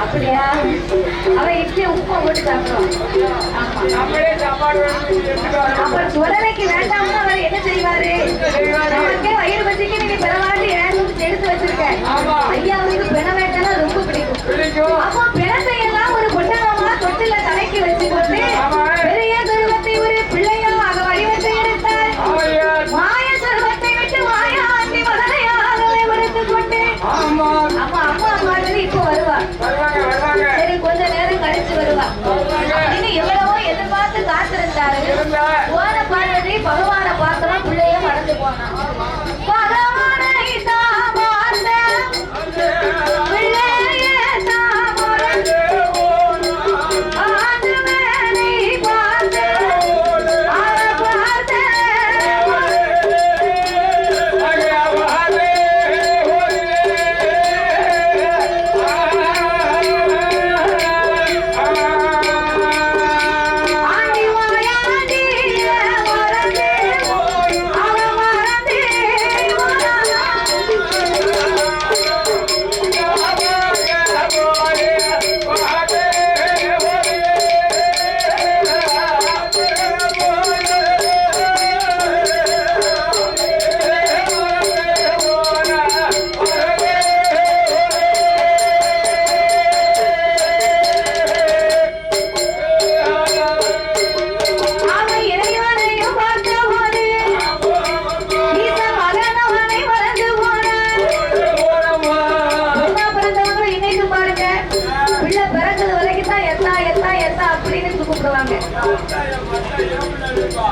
A: அப்படியா? அவன் இட்லியை உப்பை போட்டு சாப்பிடுவான். அப்புறம் சுடலைக்கு வேண்டாம்னு அவர் என்ன செய்வாரு? நமக்கே வயிறு பசிக்கு நீங்க பிறவாட்டி எடுத்து வச்சிருக்க. ஐயா அவருக்கு பிண வேட்டனா ரொம்ப பிடிக்கும். அப்போ பிணத்தை எல்லாம் ஒரு பொட்டனமா தொட்டில தலைக்கு வச்சு கொண்டு பெரிய சொருவத்தை ஒரு பிள்ளையாக வடிவத்தை எடுத்தார். மாய சொருவத்தை விட்டு மாயா ஆண்டி மகனையாக வளர்த்து கொண்டு அம்மா மாதிரி இப்போ வருவா. சரி கொஞ்ச நேரம் கழிச்சு வருவா. அப்படின்னு எவ்வளவோ எதிர்பார்த்து காத்திருந்தாரு. போன பார்வதி பகவானை பார்த்தவன் பிள்ளைய மறந்து போனான். பகவானை தான் பார்த்த பிள்ளையே தான் மறந்து ஆண்டு மேலே பார்த்து அதை பார்த்து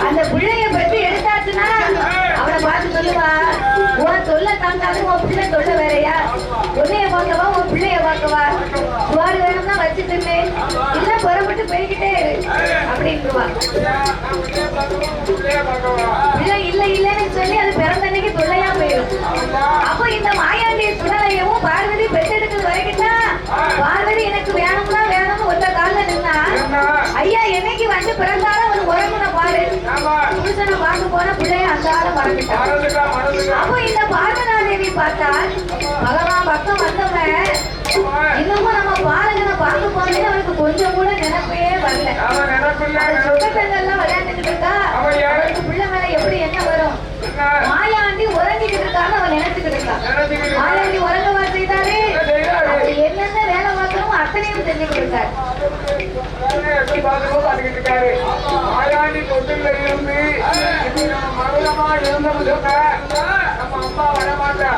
A: அந்த பிள்ளைய பற்றி எடுத்தாச்சுன்னா அவனை பார்த்து சொல்லுவா, உன் தொல்லை தாங்காது உன் பிள்ளை தொல்லை வேறையா? உன்னைய பார்க்கவா உன் பிள்ளைய பார்க்கவா? சுவாறு வேணும்னா வச்சுட்டு இல்ல புறப்பட்டு போய்கிட்டே அப்படின்ட்டுவா. பிள்ளை இல்ல இல்லன்னு சொல்லி அது பிறந்தன்னைக்கு தொல்லையா போயிடும். அப்போ இந்த மாயாண்டிய சுடலையவும் பார்வதி பெற்றெடுக்கிறது வரைக்கும் தான் பார்வதி எனக்கு வேணும்னா வேணும்னு ஒத்த கால நின்னா ஐயா என்னைக்கு வந்து பிறந்தாலும் ஒரு உறங்குன பாரு புருஷனை பார்க்க போன பிள்ளைய அந்த ஆள மறந்துட்டான். அப்போ இந்த பார்வதாதேவி பார்த்தா பகவான் பக்கம் வந்தவன் இன்னமும் நம்ம பாலகனை பார்க்க போனே அவனுக்கு கொஞ்சம் கூட நினைப்பே வரல. சொக்கத்தங்கள்லாம் விளையாண்டுட்டு இருக்கா, அவனுக்கு பிள்ளை மேல எப்படி என்ன வரும்? மாயாண்டி உறங்கிட்டு இருக்கான்னு அவன் நினைச்சுக்கிட்டு இருக்கான். மாயாண்டி உறங்கவா செய்தாரு? என்னென்ன வேலை பார்க்கணும் அத்தனையும் செஞ்சுக்கிட்டு இருக்காரு.
B: மாதிரி பார்த்துக்கிட்டு இருக்காரு. மாயாண்டி தொட்டில இருந்து நம்ம மருதமா இருந்தோம்னு சொன்ன நம்ம அம்மா வரமாட்டா.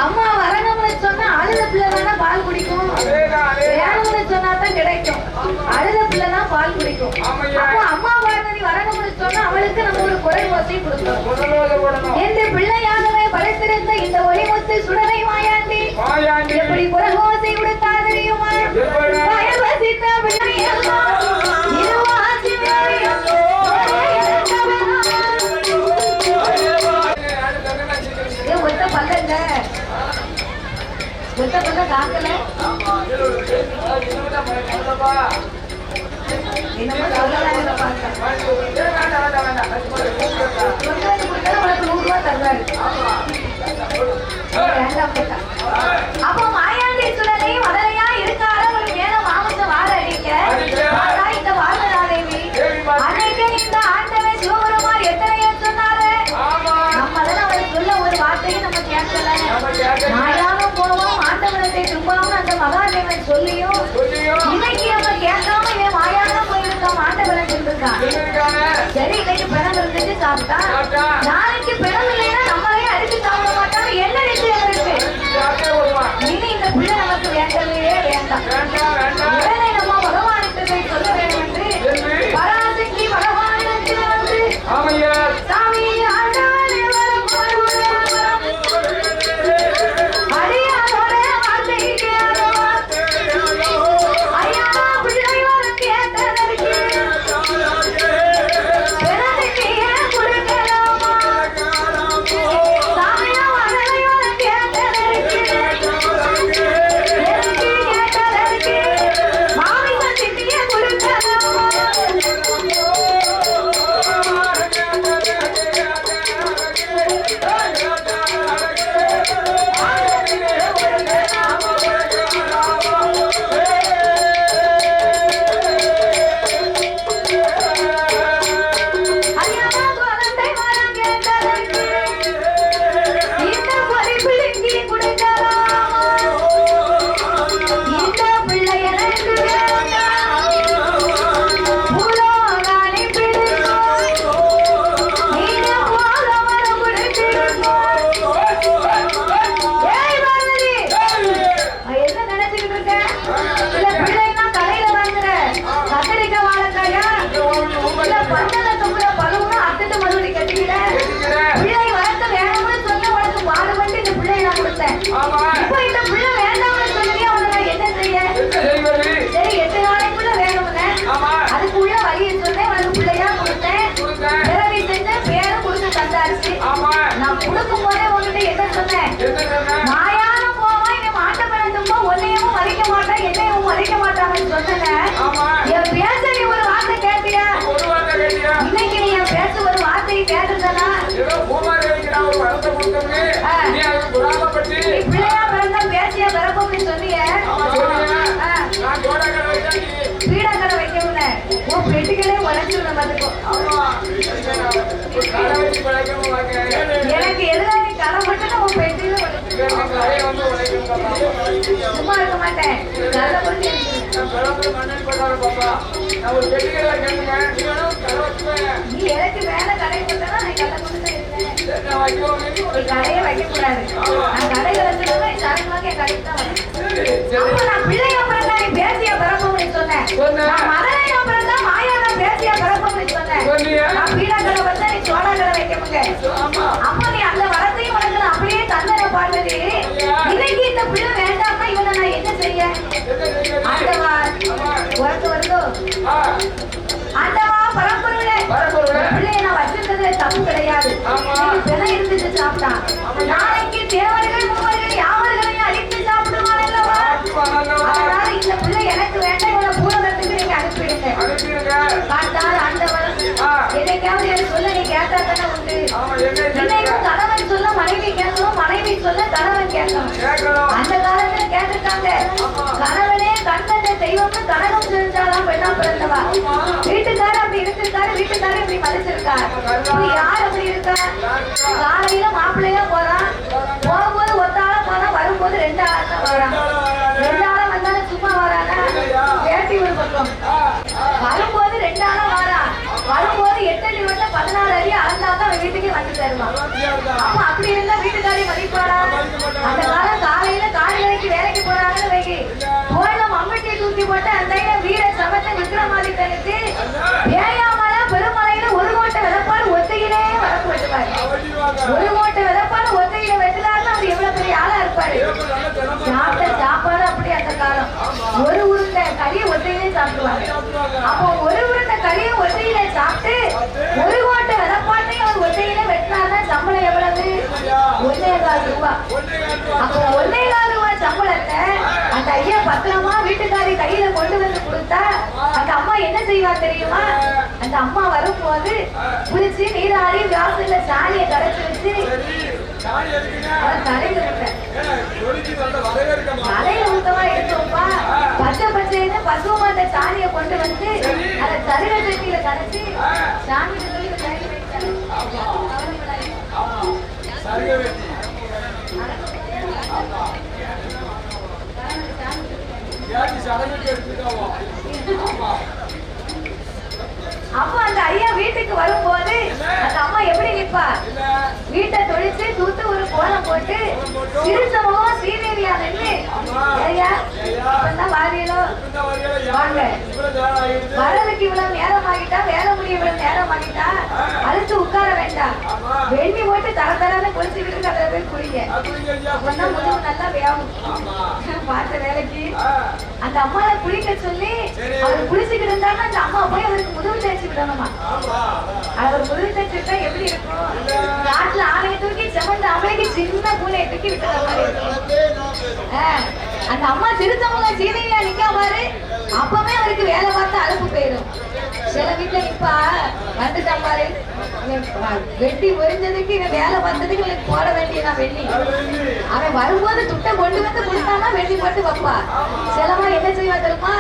A: அம்மா வரணும்னு சொன்னா அழுத பிள்ளை தானே பால் குடிக்கும். வேணும்னு சொன்னா தான் கிடைக்கும். அழுத பிள்ளை தான் பால் குடிக்கும். அப்போ அம்மா வார்த்தை வரணும்னு சொன்னா அவளுக்கு நம்ம ஒரு குறை ஓசை கொடுக்கணும். எந்த பிள்ளையாகவே படைத்திருந்த இந்த ஒளிமுத்து சுடரை மாயாண்டி எப்படி குறை ஓசை கொடுத்தா தெரியுமா? வசித்த பிள்ளையெல்லாம் ஒத்த பல்லங்க ஒத்த பல்ல காக்கல என்னமோ சொல்லலாங்க பார்த்தேன். உனக்கு 100 ரூபாய் தருவாரு. அப்போ மாயாண்டி சுடலை மதலையா இருக்கார ஒரு மேல மாமச வாழ அடிக்க இந்த வாழ்நாதேவி அன்னைக்கு இந்த ஆண்டவே சிவபெருமான் எத்தனையோ சொன்னாரு. நம்ம அதெல்லாம் அவர் சொல்ல ஒரு வார்த்தையும் நம்ம கேட்கல. மாயாம போவோம் ஆண்டவனத்தை தும்பாம அந்த மகாதேவன் சொல்லியும் இன்னைக்கு நம்ம கேட்காம இவன் மாயாம போயிருக்கோம் ஆண்டவன் சொல்லிருக்கான். சரி இன்னைக்கு பிணம் இருந்துட்டு சாப்பிட்டா நாளைக்கு பிணம் இல்லைன்னா நம்மளே அடிச்சு சாப்பிட மாட்டாங்க. என்ன நிச்சயம் இருக்கு? இனி இந்த பிள்ளை நமக்கு வேண்டவே வேண்டாம். உடனே நம்ம பகவானுக்கு போய் சொல்ல வேண்டும் என்று பராசக்தி பகவானுக்கு வந்து சாமி ஆண்டவனே வரம் அடியாரோட வார்த்தை ஐயா பிள்ளை வரம் கேட்டதற்கு பிறகு ஏன் கொடுக்கலாமா? சாமியா வரலை வரம் கேட்டதற்கு கேட்டதற்கு மாமிசத்திய கொடுக்கலாமா? ஐயா குழந்தை வரம் கேட்டதற்கு இந்த பறிப்பிடுங்கி கொடுக்கலாமா? இந்த பிள்ளை எனக்கு வேண்டாம். பூலோகானை பிடிக்கும். நீங்க போல வரம் கொடுத்திருக்கோம். ஏய் பாரதி, என்ன நினைச்சுக்கிட்டு இருக்க? இல்ல பிள்ளைன்னா கடையில வாங்குற கத்திரிக்காய் வாழைக்காயா? இல்ல பந்தல தொங்குற பழுவுன்னு அத்துட்டு மறுபடி கட்டிக்கிற? பிள்ளை வளர்த்த வேணும்னு சொன்ன உனக்கு பாடுபட்டு இந்த பிள்ளையை நான் கொடுத்தேன். இப்போ இந்த பிள்ளை வேண்டாம்னு சொன்னீங்க, அவனை நான் என்ன செய்ய? சரி 8 நாளைக்குள்ள வேணும்னு அதுக்குள்ள வழியை சொன்னேன், உனக்கு பிள்ளையா கொடுத்தேன். பிறவி செஞ்ச பேரும் கொடுத்து தந்தாச்சு. நான் கொடுக்கும் போதே உங்ககிட்ட என்ன சொன்னேன்? மாயான போவா இங்க மாட்ட பிறந்தும்போ உன்னையும் மதிக்க மாட்டேன் என்னையும் மதிக்க மாட்டாங்கன்னு சொன்னேன். என் பேச நீ ஒரு வார்த்தை கேட்டியா? இன்னைக்கு நீ என் பேச ஒரு வார்த்தையை கேட்டுதானா? நீ பிள்ளையா பிறந்தா பேசியா பிறப்போம்னு சொன்னிய. பீடக்கடை வைக்கணும்ல உன் பெட்டிகளே உழைச்சிருந்த பார்த்துக்கோ. எனக்கு எதிராக நீ கடை மட்டும் உன் பெட்டியில சும்மா இருக்க மாட்டேன். கடை மட்டும் நீ எனக்கு வேலை கடை போட்டா நீ கடை கொண்டு தான் இருந்தேன். நீ கடையே வைக்கக்கூடாது. நான் கடையில வச்சுருந்தா சரக்குமாக என் கடைக்கு தான் வரேன். நான் பிள்ளைய பிறந்தா நீ பேசிய பிறப்போம்னு சொன்னேன். நான் மதனைய பிறந்தா மாயாவை பேசிய பிறப்போம்னு சொன்னேன். நான் பீடாக்கடை வச்சா நீ சோடா கடை வைக்கமுங்க. அம்மா நீ அந்த வரத்தையும் உனக்கு நான் அப்படியே தந்தன பாடுறது. இன்னைக்கு இந்த பிள்ளை வேண்டாம்னா இவனை நான் என்ன செய்ய? ஆண்டவா உனக்கு வருதோ? ஆண்டவா பரம்பொருளே பிள்ளைய நான் வச்சிருந்ததுல தப்பு கிடையாது. பிணை இருந்துச்சு சாப்பிட்டான். நாளைக்கு தேவர்கள் மூவர்கள் யாவர்களையும் அழித்து சாப்பிடுவான் அல்லவா? அதனால இந்த பிள்ளை எனக்கு வேண்டாம். இவனை பூரகத்துக்கு நீங்க அனுப்பிடுங்க. பார்த்தால் ஆண்டவர் என்னைக்காவது எனக்கு சொல்ல நீ கேட்டா தானே உண்டு. இன்னைக்கும் கணவன் சொல்ல மனைவி கேட்கணும், மனைவி சொல்ல கணவன் கேட்கணும். அந்த காலத்துல கேட்டிருக்காங்க கணவனே கண்ணந்த தெய்வம்னு கணவன் செஞ்சாலாம் பெண்ணா பிறந்தவா. வீட்டுக்காரர் அப்படி இருந்திருக்காரு, வீட்டுக்காரர் இப்படி மதிச்சிருக்காரு. யார் அப்படி இருக்கா? காலையில மாப்பிள்ளையா போறான், போகும்போது ஒத்தாள போனா வரும்போது 2 ஆளா வரான். 2 ஆளா வந்தாலும் சும்மா வரானா? பாட்டி ஒரு பக்கம். வரும்போது 2 ஆளா வாரா. வரும்போது 8 அடி விட்ட 16 அடி அளந்தாதான் அவன் வீட்டுக்கே வந்து தருவான். அப்ப அப்படி இருந்தா வீட்டுக்காரி மதிப்பாடா? அந்த காலம் காலையில காலைக்கு வேலைக்கு போறாங்கன்னு வைக்கி போயில மம்மட்டியை தூக்கி போட்டு அந்த வீர சமத்தை விக்ரமாதித்தனுக்கு ஏயாமல பெருமலையில ஒரு கோட்டை விதப்பாடு ஒத்தையிலே வரப்பு வெட்டுவாரு. ஒரு கோட்டை விதப்பாடு ஒத்தையில வெட்டுனாருன்னு அவர் எவ்வளவு பெரிய ஆளா இருப்பாரு. சாப்பிட்ட சாப்பாடு அப்படி அந்த காலம் ஒரு உருண்டை களியை ஒத்தையிலே சாப்பிடுவாங்க. அப்போ ஒரு உருண்டை களியை ஒத்தையில சாப்பிட்டு ஒரு கோட்டை விதப்பாட்டையும் அவர் ஒத்தையில வெட்டினாருன்னா சம்பளம் எவ்வளவு? 1,4 ரூபாய். அப்போ 1,4 ரூபாய் சம்பளத்தை அந்த ஐயா பத்திரமா வீட்டுக்காரி கையில கொண்டு வந்து கொடுத்தா அந்த அம்மா என்ன செய்வா தெரியுமா? அந்த அம்மா வரும்போது குளிச்சு நீராடி வாசல்ல சாணியை கரைச்சு வச்சு தலையில ஊத்தமா இருக்கோம்ப்பா. பச்சை பச்சைன்னு பசுவமா அந்த சாணியை கொண்டு வந்து அதை தருக சட்டியில கரைச்சு சாமி அப்ப அந்த ஐயா வீட்டுக்கு வரும்போது அந்த அம்மா எப்படி நிற்பா? வீட்டை தொழிச்சு தூத்து ஒரு கோலம் போட்டு சிறுசமோ ஸ்ரீதேவியா நின்று ஐயா வாரியலோ வாங்க வரதுக்கு இவ்வளவு நேரம் ஆகிட்டா வேலை முடிய இவ்வளவு நேரம் ஆகிட்டா அழுத்து உட்கார வேண்டாம். வெண்ணி போட்டு தர தரான குளிச்சுக்கிட்டு அதுல போய் குளிங்க. அப்பதான் முதுகு நல்லா வேகும். பார்த்த வேலைக்கு அந்த அம்மாவை குளிக்க சொல்லி அவர் குளிச்சுக்கிட்டு இருந்தாங்க. அந்த அம்மா போய் அவருக்கு முதுகு தேய்ச்சி விடணுமா? அவர் முதுகு தேய்ச்சிட்டா எப்படி இருக்கும்? காட்டுல ஆலையை தூக்கி செமந்த அவளைக்கு சின்ன பூனையை தூக்கி விட்டுற மாதிரி இருக்கும். அந்த அம்மா திருத்தவங்க சீதையா நிக்காமாரு அப்பவே அவருக்கு வேலை பார்த்து அலுப்பு போயிடும். சில வீட்டுல இப்ப வந்துட்டான் பாரு வெட்டி ஒரிஞ்சதுக்கு இவன் வேலை பார்த்ததுக்கு இவனுக்கு போட வேண்டியதா வெள்ளி. அவன் வரும்போது துட்டை கொண்டு வந்து கொடுத்தானா வெள்ளி போட்டு வைப்பா. சிலமா என்ன செய்வா தெரியுமா?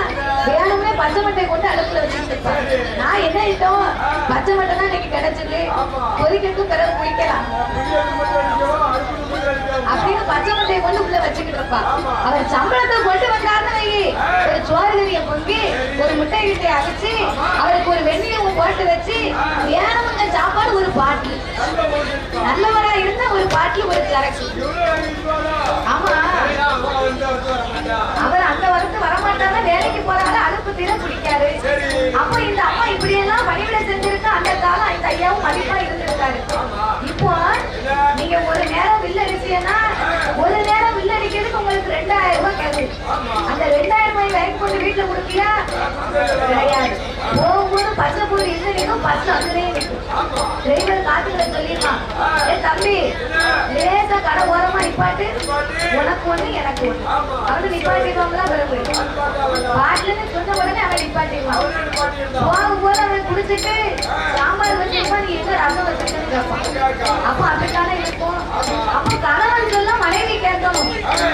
A: வேணும்னே பச்சை மட்டையை கொண்டு அடுப்புல வச்சுட்டு இருப்பா. நான் என்ன ஆயிட்டோம் பச்சை மட்டை தான் இன்னைக்கு கிடைச்சது பொறிக்கட்டும் பிறகு குடிக்கலாம் அப்படின்னு பச்சை மட்டையை கொண்டு உள்ள வச்சுக்கிட்டு இருப்பா. அவர் சம்பளத்தை கொண்டு வந்தாருன்னு ஒரு சோறு கறியை பொங்கி ஒரு முட்டை கிட்டை அரைச்சு அவருக்கு ஒரு வெண்ணியும் போட்டு வச்சு வேணுங்க சாப்பாடு ஒரு பாட்டில் நல்லவரா இருந்தா ஒரு பாட்டில் ஒரு சரக்கு. ஆமா அவர் அந்த வருஷம் வரமாட்டாங்க வேலைக்கு போறாங்க அலுப்பு தீர பிடிக்காரு. அப்ப இந்த அம்மா இப்படி எல்லாம் பணிவிட செஞ்சிருக்கா. அந்த காலம் இந்த ஐயாவும் மதிப்பா இருந்திருக்காரு. இப்போ நீங்க ஒரு நேரம் வில்ல அடிச்சீங்கன்னா ஒரு நேரம் வில்ல அடிக்கிறதுக்கு உங்களுக்கு 2,000 ரூபாய் கேட்குது. அந்த 2,000 ரூபாய் வாங்கி கொண்டு வீட்டுல கொடுப்பியா? கிடையாது. போகும்போது பச்சை பூரி இருந்தும் பச்சை அதுவே இருக்கும். டிரைவர் காட்டுல சொல்லிருக்கான் தம்பி லேசா கடை ஓரமா நிப்பாட்டு உனக்கு ஒண்ணு எனக்கு ஒண்ணு அவரு நிப்பாட்டிடுவாங்களா? பிறகு பாட்டுன்னு சொன்ன உடனே அவன் நிப்பாட்டிடுவான். போகும்போது அவன் குடிச்சிட்டு சாம்பார் வச்சிருப்பா நீ எங்க ரசம் வச்சிருக்கன்னு கேட்பான். அப்ப அப்படித்தானே இருக்கும். அப்ப கணவன் சொல்ல மனைவி கேட்கணும்,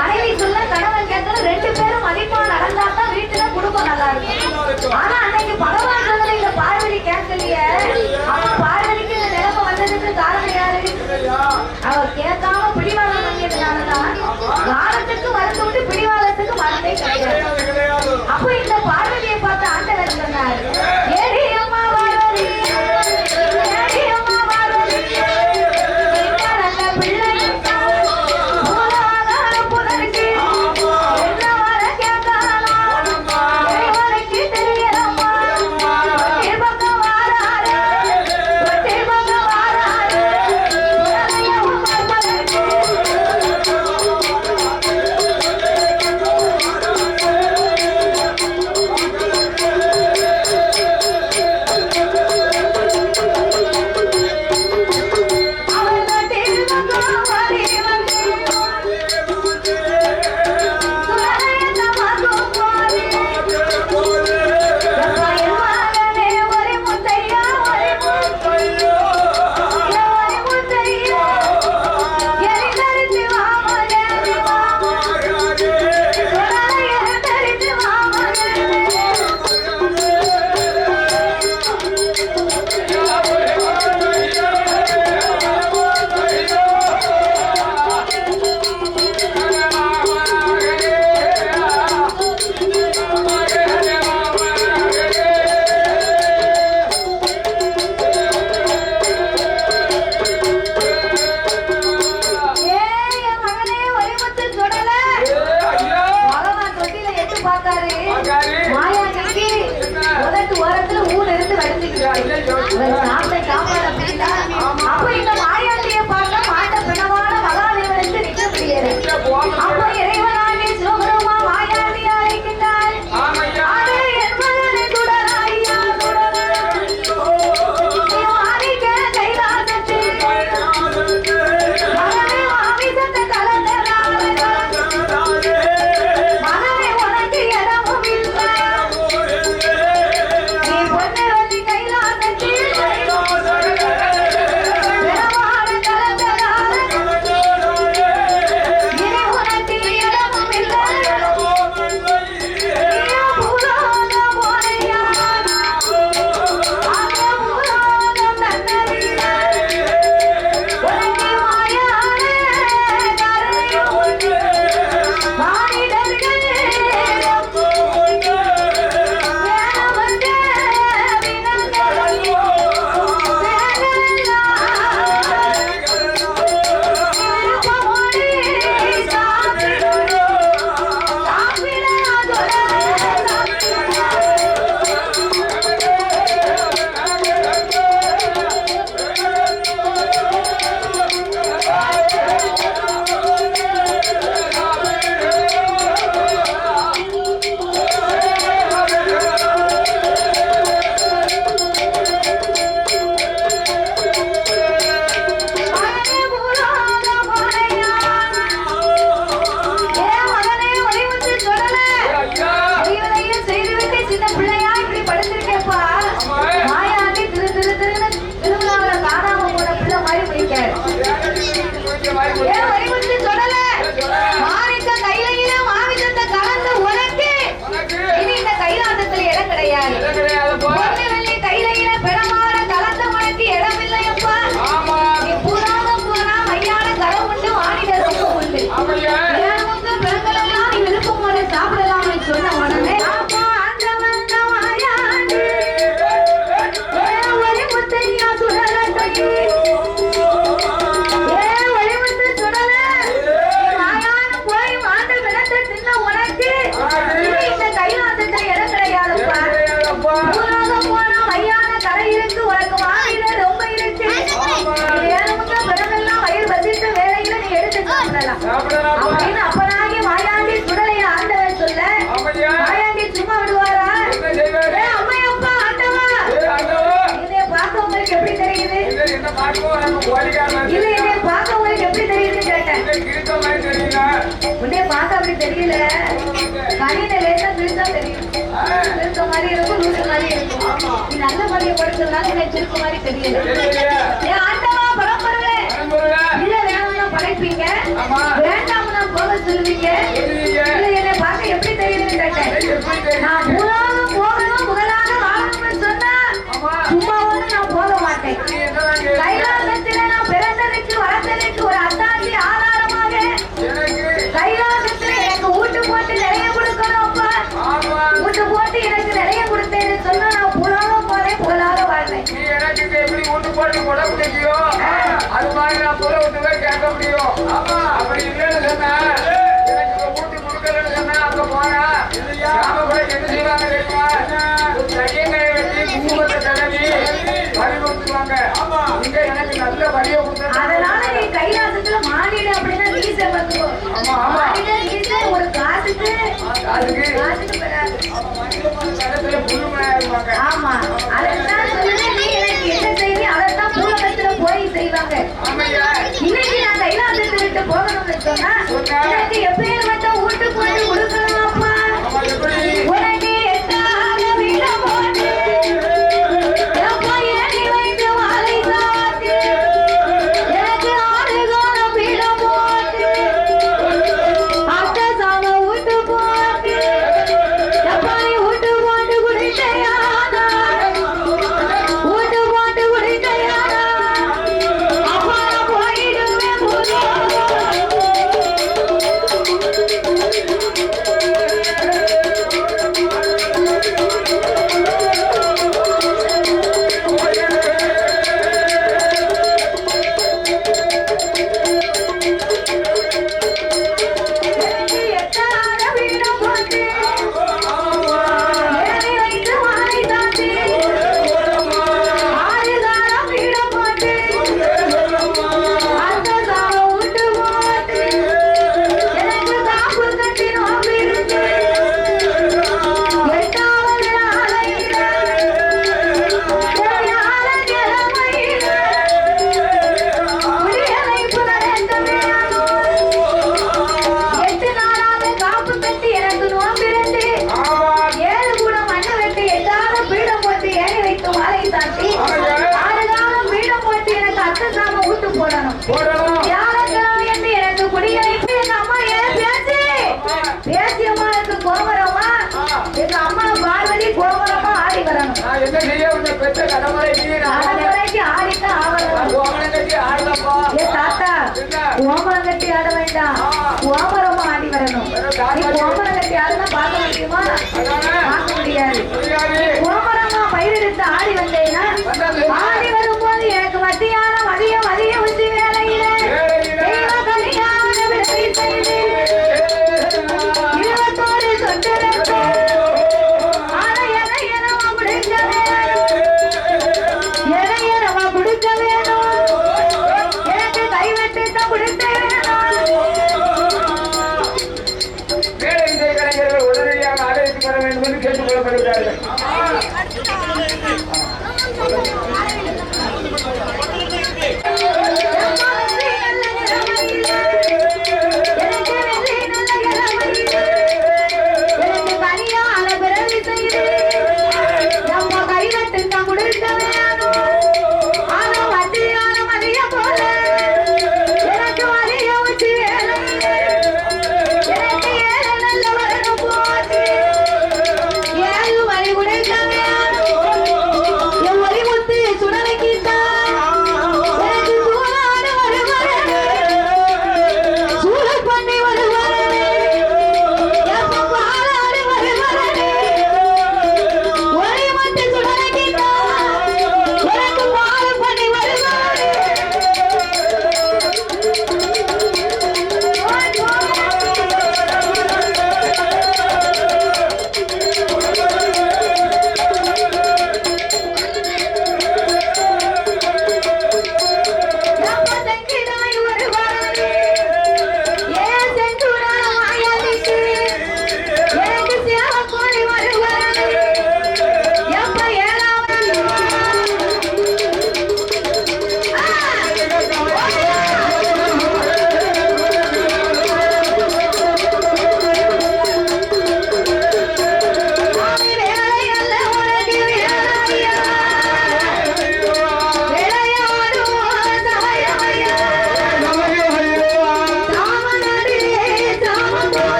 A: மனைவி சொல்ல கணவன் கேட்கணும். 2 பேரும் மதிப்பா நடந்தாதான் வீட்டுல குடும்பம் நல்லா இருக்கும். ஆனா அன்னைக்கு பகவான் சொல்ல இந்த பார்வதி கேட்கலையே. அப்ப பார்வதிக்கு இந்த நிலைமை வந்ததுக்கு காரணம் யாரு? அவர் கேட்காம பிடிவாதம் பண்ணியதுனாலதான் காலத்துக்கு மருந்து விட்டு பிடிவாதத்துக்கு மருந்தே கிடையாது. அப்ப இந்த பார்வதியை பார்த்து ஆண்டவர் சொன்னார் ஏடி அம்மா பார்வதி ஏடி அம்மா பார்வதி நல்ல பிள்ளை புதற்கு என்ன வர கேட்கலாம் தெரியலம்மா சாப்பிட்ட சாப்பாடு அப்படின்னா அப்ப இந்த மாயாண்டியை பார்க்க மாட்ட பிணமான மகாதேவனுக்கு நிற்க முடியாது. அப்ப இறைவனாகிய சிவபெருமா மாயாண்டியை அழைக்கின்றார். அது என் மகனை தொடராய்யா தொடர நீ மாணிக்க கைலாசத்தில் மகனை மாமிசத்தை கலந்தனாலே மகனை உனக்கு இடமும் இல்லை. நீ பொண்ணை வச்சு கைலாசத்தில் பெருமாள் கலந்தனாலே இனி உனக்கு இடமும் இல்லை. நீயோ பூலோகம் போனையா அந்த பூலோகம் தன்னறிய உனக்கு மாயான கருணையும் உண்டு. மானிடர்கள் வேணவந்த வினங்கள் விருப்பமோடு சாப்பிட மகனே பூலோகம் போனையா ஏன் மகனே ஒளிவுந்து தொடல செய்வதையும் செய்துவிட்டு சின்ன பிள்ளையா இப்படி படுத்திருக்கேப்பா. மாயாண்டி திருவிழாவில காணாம போன பிள்ளை மாதிரி பிடிக்காது. ஏன் ஒளிவுந்து தொடல மாணிக்க கையில மாமிசத்தை கலந்து உனக்கு இனி இந்த கைலாசத்துல இடம் கிடையாது. பொண்ணு வெள்ளி கையில பெருமாற கலந்த உனக்கு இடம் இல்லையப்பா. நீ பூராகம் போனா மையான கரம் உண்டு மாநில ரொம்ப உண்டு. ஏழுமுங்க பெண்கள் எல்லாம் நீ விருப்பம் போல சாப்பிடலாம்னு சொன்ன உடனே அப்பா அந்த வந்த மாயாண்டி ஏன் ஒளிமுத்தையா சுடலட்டையே ஏன் ஒளிமுத்து சுடல மாயானம் போய் மாந்த விளத்தை தின்ன உனக்கு இனி இந்த கைலாசத்துல இடம் கிடையாதுப்பா. பூராகம் போனா மையான கரை இருக்கு உனக்கு மாநில ரொம்ப இருக்கு. ஏழுமுங்க பெண்கள்லாம் வயிறு வசித்த வேலையில நீ எடுத்து சாப்பிடலாம் அப்படின்னு அப்பனாகி மாயாண்டி சுடலைய ஆண்டவன் சொல்ல மாயாண்டி சும்மா விடுவாரா? ஏய் அம்மையப்பா ஆண்டவா இதை பார்க்க உங்களுக்கு எப்படி தெரியுது? இல்ல இதை பார்க்க உங்களுக்கு எப்படி தெரியுதுன்னு கேட்டேன். உன்னை பார்க்க அப்படி தெரியல. கணித லேசா பிரிச்சா தெரியும். பிரிச்ச மாதிரி இருக்கும் லூசு மாதிரி இருக்கும். நீ நல்ல மாதிரியை படுத்ததுனால எனக்கு சிரிக்க மாதிரி தெரியல. ஏன் ஆண்டவா பரம்பொருளே இல்ல வேணும்னா படைப்பீங்க வேண்டாம்னா போக சொல்லுவீங்க. இல்ல என்னை பார்க்க எப்படி தெரியுதுன்னு கேட்டேன். நான் பூலோகம் போகணும் முதலாக வாழணும்னு சொன்னா சும்மா ஒண்ணு நான் போக மாட்டேன். கைலாசத்துல நான் பிறந்ததுக்கு வளர்ந்ததுக்கு ஒரு அத்தாட்சி ஆதாரமாக கைலாசத்துல எனக்கு ஊட்டு போட்டு நிறைய கொடுக்கணும்ப்பா. ஊட்டு போட்டு எனக்கு நிறைய கொடுத்தேன்னு சொன்னா நான் பூலோகம் போறேன் புகழாக வாழ்றேன்.
B: அது மாதிரி நான் சொல்ல விட்டுவே கேட்க முடியும். அப்படி இல்லைன்னு சொன்னா எனக்கு ஊட்டி கொடுக்கலன்னு சொன்னா அங்க போனா நாம கூட என்ன செய்வாங்க தெரியுமா? ஒரு கையங்கையை வச்சு குங்குமத்தை தடவி வழி கொடுத்துருவாங்க. இங்க எனக்கு நல்ல வழியை கொடுத்து
A: அதனால நீ கைலாசத்துல மாநில அப்படின்னா நீச பார்த்துக்கோ. மாநில நீச ஒரு காசுக்கு பெறாது. ஆமா அதைத்தான் சொல்லுங்க. நீ எனக்கு என்ன செய்தி அதைத்தான் பூலகத்துல போய் செய்வாங்க. இன்னைக்கு நான் கைலாசத்தை விட்டு போகணும்னு சொன்னா எனக்கு எப்பேற்பட்ட ஊட்டு போய் கொடுக்கலாம்ப்பா. உனக்கு எட்டாக விட போட்டு எப்பா ஏறி வைத்து மாலை சாத்தி எனக்கு 6 காலம் விட போட்டு அத்தை சாம ஊட்டு போட்டு எப்பா நீ ஊட்டு போட்டு குடிக்கையானா ஊட்டு போட்டு குடிக்கையானா அப்பா நான் போயிடுவேன் பூலோகம். கோபுரமா ஆடி வரணும். நீ கோபுரம் கட்டி யாருன்னா பார்க்க முடியுமா? பார்க்க முடியாது. கோபுரமா பயிரெடுத்து ஆடி வந்தேன்னா ஆடி வரும்போது எனக்கு மத்தியானம் மதிய உச்சி வேலையில தெய்வ கல்யாண விழவை செய்து 21 சொட்டு ரத்தம் ஆனா எனையனவா முடிக்க வேணும். எனக்கு கைவெட்டு தான் கொடுக்க வேணும்.
B: வேலை கலைஞர்கள் உடனடியாக ஆலயத்துக்கு வர வேண்டும் என்று கேட்டுக் கொள்ளப்படுகிறார்கள்.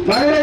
C: மதுரை